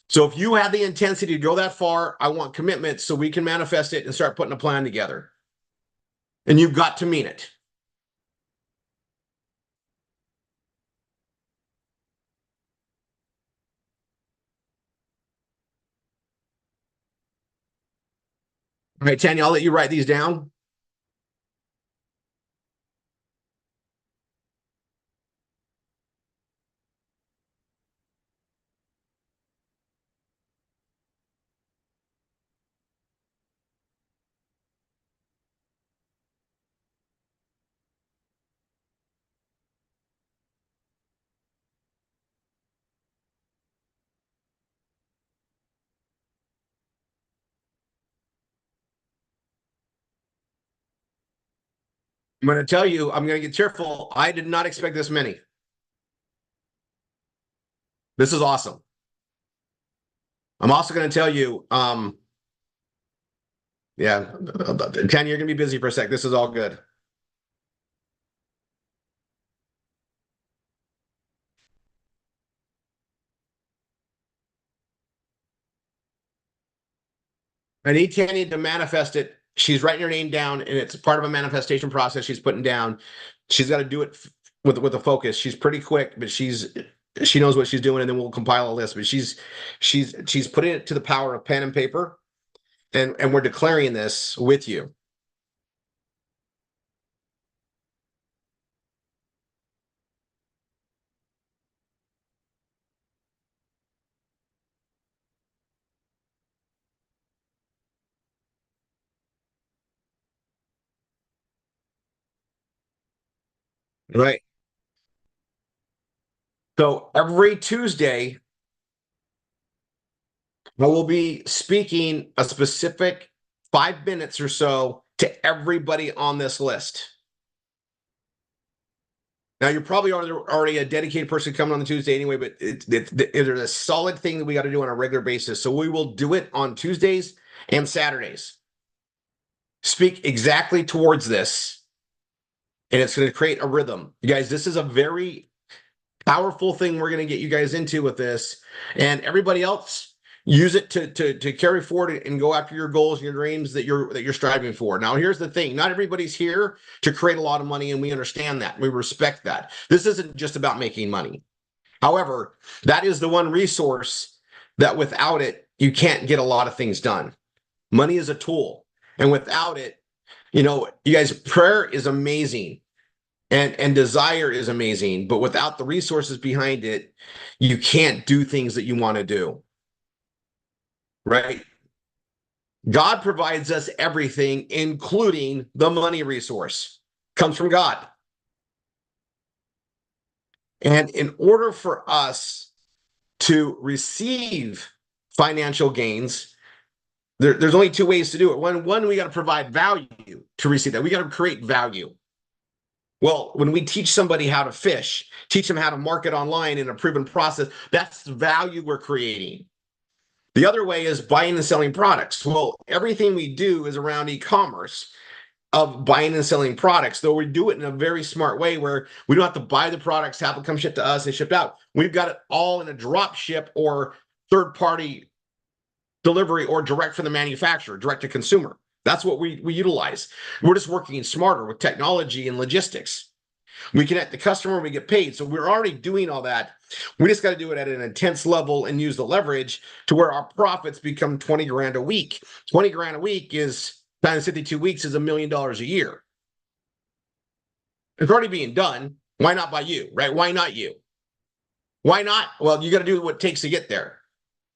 So if you have the intensity to go that far, I want commitment so we can manifest it and start putting a plan together. And you've got to mean it. All right, Tanya, I'll let you write these down. I'm going to tell you, I'm going to get cheerful. I did not expect this many. This is awesome. I'm also going to tell you, yeah, Tanya, you're going to be busy for a sec. This is all good. I need Tanya to manifest it. She's writing her name down, and it's part of a manifestation process she's putting down. She's got to do it with a focus. She's pretty quick, but she knows what she's doing, and then we'll compile a list. But she's putting it to the power of pen and paper, and we're declaring this with you. Right. So every Tuesday, I will be speaking a specific 5 minutes or so to everybody on this list. Now, you're probably already a dedicated person coming on the Tuesday anyway, but it's a solid thing that we got to do on a regular basis. So we will do it on Tuesdays and Saturdays. Speak exactly towards this, and it's going to create a rhythm. You guys, this is a very powerful thing we're going to get you guys into with this, and everybody else use it to carry forward and go after your goals and your dreams that you're striving for. Now, here's the thing: not everybody's here to create a lot of money, and we understand that. We respect that. This isn't just about making money. However, that is the one resource that without it, you can't get a lot of things done. Money is a tool, and without it, you guys, prayer is amazing. And desire is amazing, but without the resources behind it, you can't do things that you want to do. Right? God provides us everything, including the money resource. Comes from God. And in order for us to receive financial gains, there's only two ways to do it. One, we got to provide value to receive that. We got to create value. Well, when we teach somebody how to fish, teach them how to market online in a proven process, that's the value we're creating. The other way is buying and selling products. Well, everything we do is around e-commerce of buying and selling products, though we do it in a very smart way where we don't have to buy the products, have them come shipped to us and shipped out. We've got it all in a drop ship or third-party delivery or direct from the manufacturer, direct to consumer. That's what we utilize. We're just working smarter with technology and logistics. We connect the customer, we get paid. So we're already doing all that. We just got to do it at an intense level and use the leverage to where our profits become 20 grand a week. 20 grand a week is times 52 weeks is $1 million a year. It's already being done. Why not by you, right? Why not you? Why not? Well, you got to do what it takes to get there.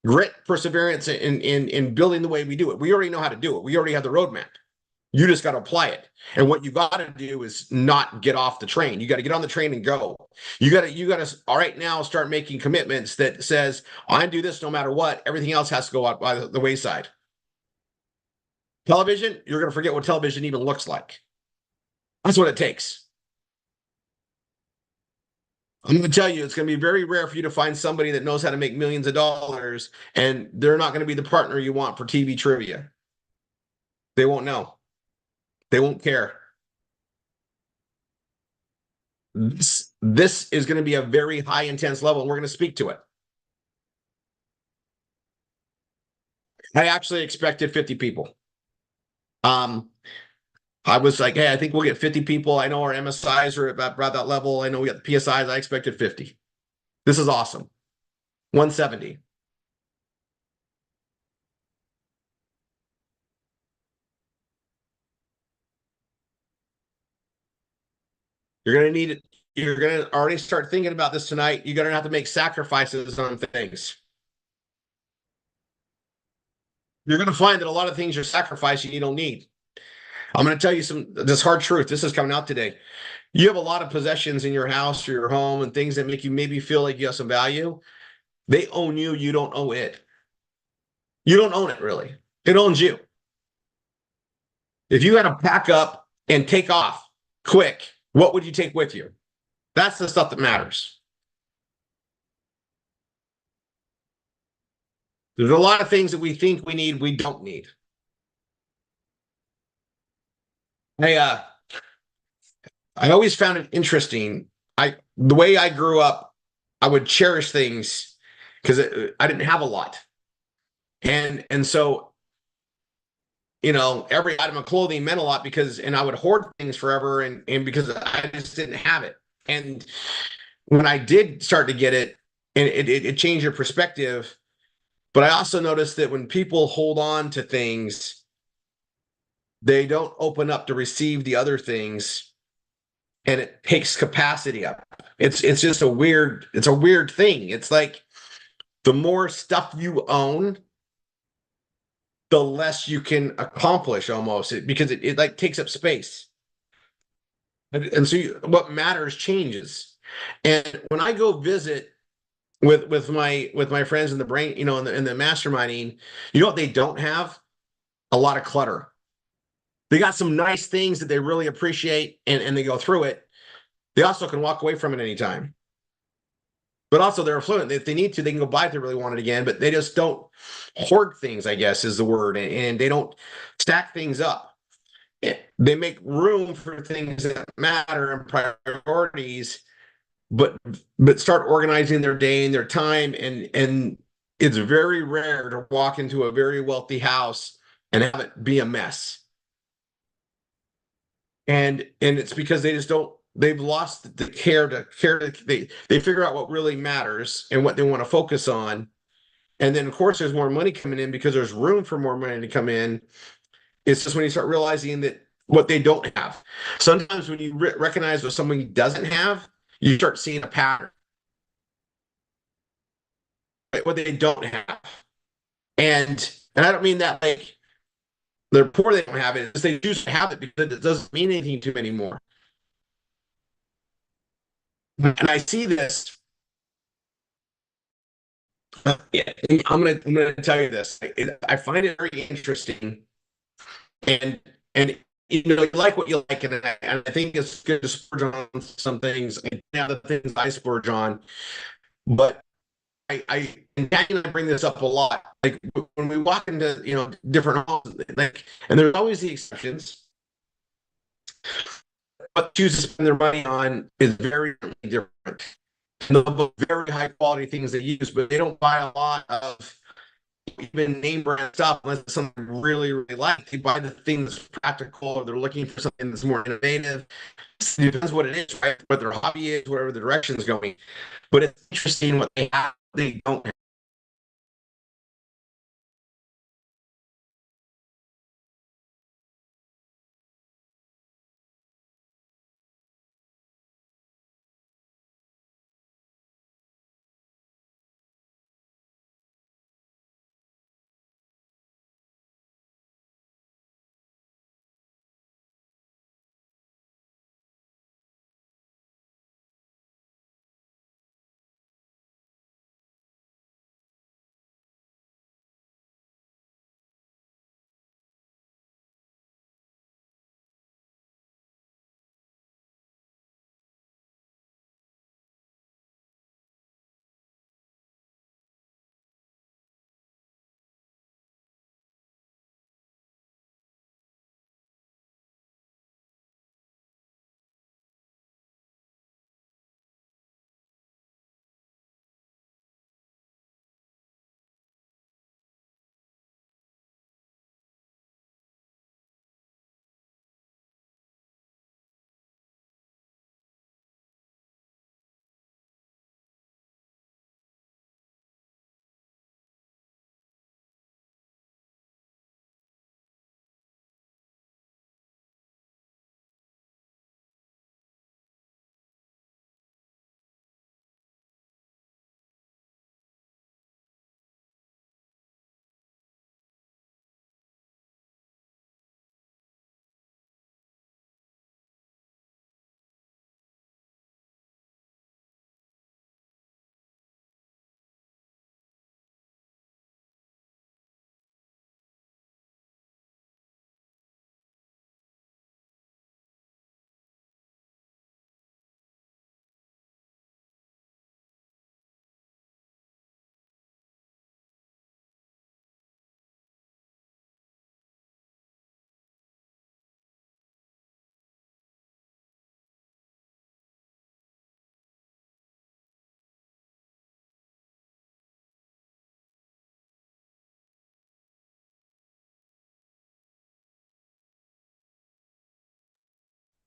Grit, perseverance, in building the way we do it. We already know how to do it. We already have the roadmap. You just got to apply it. And what you got to do is not get off the train. You got to get on the train and go. You got to all right now start making commitments that says, I do this no matter what. Everything else has to go out by the wayside. Television, you're going to forget what television even looks like. That's what it takes. I'm going to tell you, it's going to be very rare for you to find somebody that knows how to make millions of dollars, and they're not going to be the partner you want for TV trivia. They won't know. They won't care. This is going to be a very high intense level, and we're going to speak to it. I actually expected 50 people. I was like, hey, I think we'll get 50 people. I know our MSIs are about that level. I know we got the PSIs. I expected 50. This is awesome. 170. You're going to need it. You're going to already start thinking about this tonight. You're going to have to make sacrifices on things. You're going to find that a lot of things you're sacrificing you don't need. I'm going to tell you this hard truth. This is coming out today. You have a lot of possessions in your house or your home and things that make you maybe feel like you have some value. They own you. You don't own it. You don't own it, really. It owns you. If you had to pack up and take off quick, what would you take with you? That's the stuff that matters. There's a lot of things that we think we need, we don't need. Hey, I always found it interesting. The way I grew up, I would cherish things because I didn't have a lot. And so, every item of clothing meant a lot and I would hoard things forever and because I just didn't have it. And when I did start to get it, and it changed your perspective. But I also noticed that when people hold on to things, they don't open up to receive the other things, and it takes capacity up. It's just it's a weird thing. It's like the more stuff you own, the less you can accomplish almost because it like takes up space. And so what matters changes. And when I go visit with my friends in the brain, in the masterminding, you know what they don't have? A lot of clutter. They got some nice things that they really appreciate and they go through it. They also can walk away from it anytime. But also they're affluent. If they need to, they can go buy if they really want it again, but they just don't hoard things, I guess is the word. And they don't stack things up. They make room for things that matter and priorities, but start organizing their day and their time. And it's very rare to walk into a very wealthy house and have it be a mess. And it's because they just don't, they've lost the care to they figure out what really matters and what they want to focus on. And then of course there's more money coming in because there's room for more money to come in. It's just when you start realizing that what they don't have. Sometimes when you recognize what someone doesn't have, you start seeing a pattern. Right? What they don't have. And I don't mean that like they're poor, they don't have it. It's they choose to have it because it doesn't mean anything to them anymore. And I see this. Yeah, I'm gonna tell you this. I find it very interesting, and you like what you like, and I think it's good to splurge on some things. And now the things I splurge on, but I and Tanya and I bring this up a lot. Like when we walk into different homes, like, and there's always the exceptions. What choose to spend their money on is very different. And they'll have very high quality things they use, but they don't buy a lot of even name brand stuff unless it's something really, really like. They buy the thing that's practical or they're looking for something that's more innovative. It depends what it is, right? What their hobby is, whatever the direction is going. But it's interesting what they have, they don't have.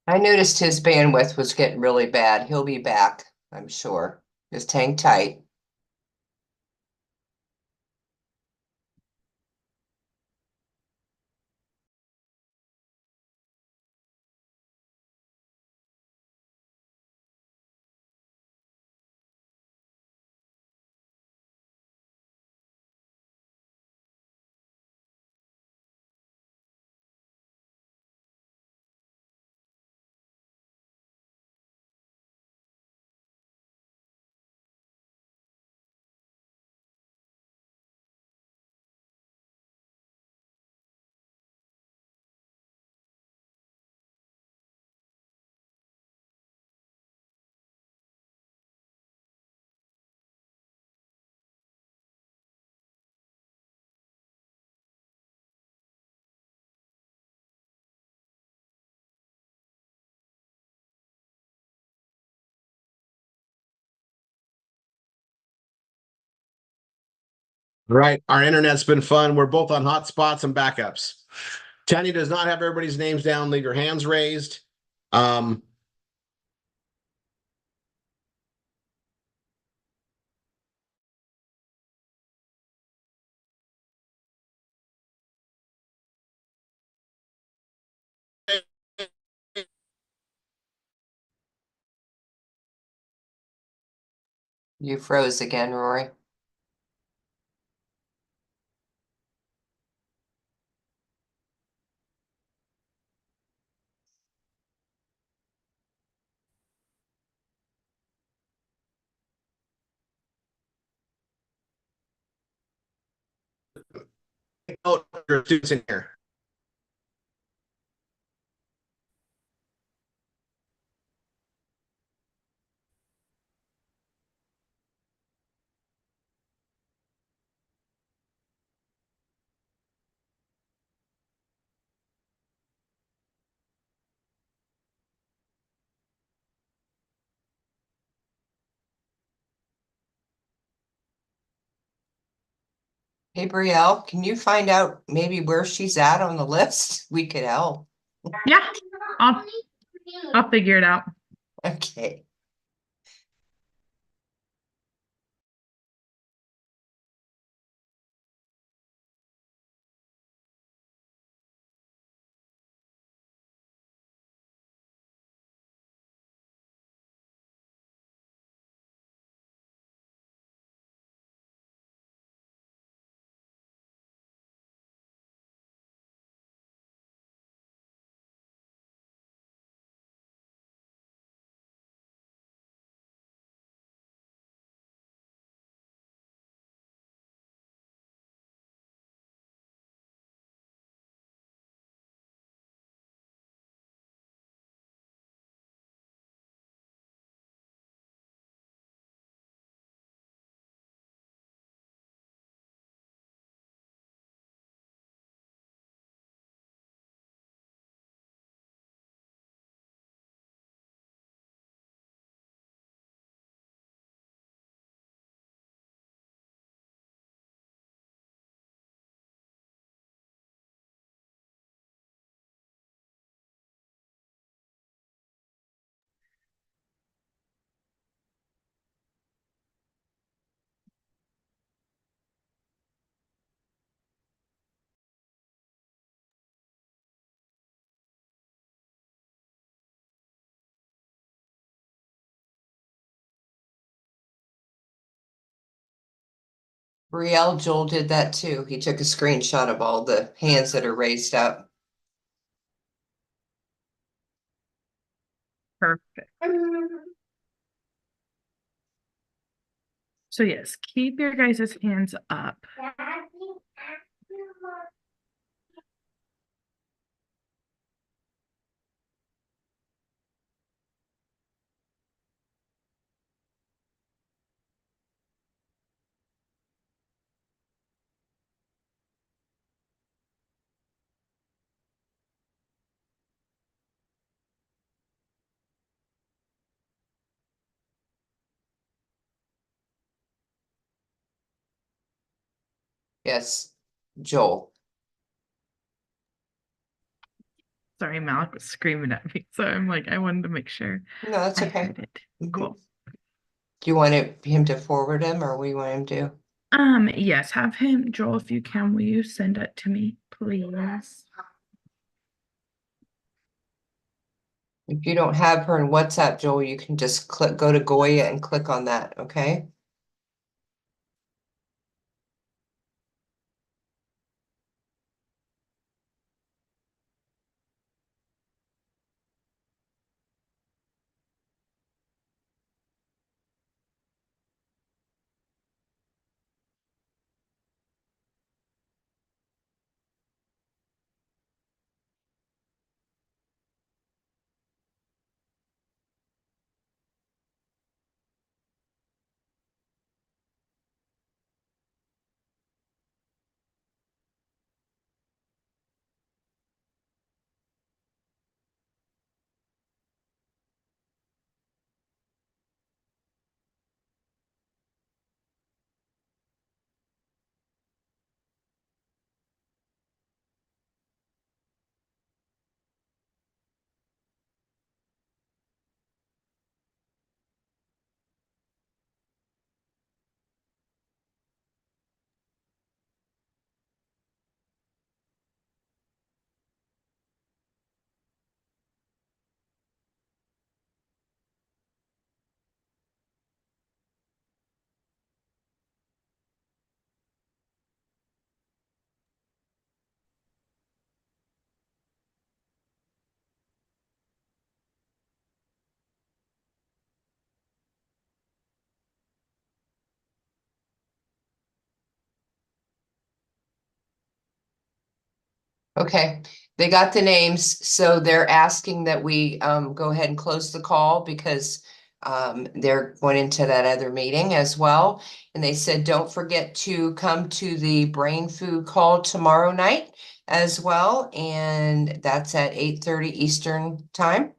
I noticed his bandwidth was getting really bad. He'll be back, I'm sure. Just hang tight. Right. Our internet's been fun. We're both on hotspots and backups. Tanya does not have everybody's names down. Leave your hands raised. Um, You froze again, Rory. oh, your students in here. Hey, Brielle, can you find out maybe where she's at on the list? We could help. Yeah, I'll figure it out. Okay. Brielle, Joel did that too. He took a screenshot of all the hands that are raised up. Perfect. So yes, keep your guys' hands up. Yes, Joel. Sorry, Malik was screaming at me, so I'm like, I wanted to make sure No, that's I okay. heard it. Mhm. Cool. Do you want him to forward him, or we want him to? Yes, have him, Joel, if you can, will you send it to me, please? If you don't have her in WhatsApp, Joel, you can just go to Goya and click on that, okay? Okay, they got the names, so they're asking that we go ahead and close the call because they're going into that other meeting as well. And they said, don't forget to come to the brain food call tomorrow night as well. And that's at 8:30 Eastern time.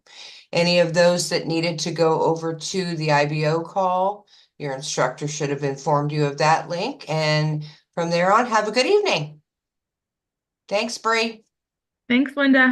Any of those that needed to go over to the IBO call, your instructor should have informed you of that link. And from there on, have a good evening. Thanks, Bree. Thanks, Linda.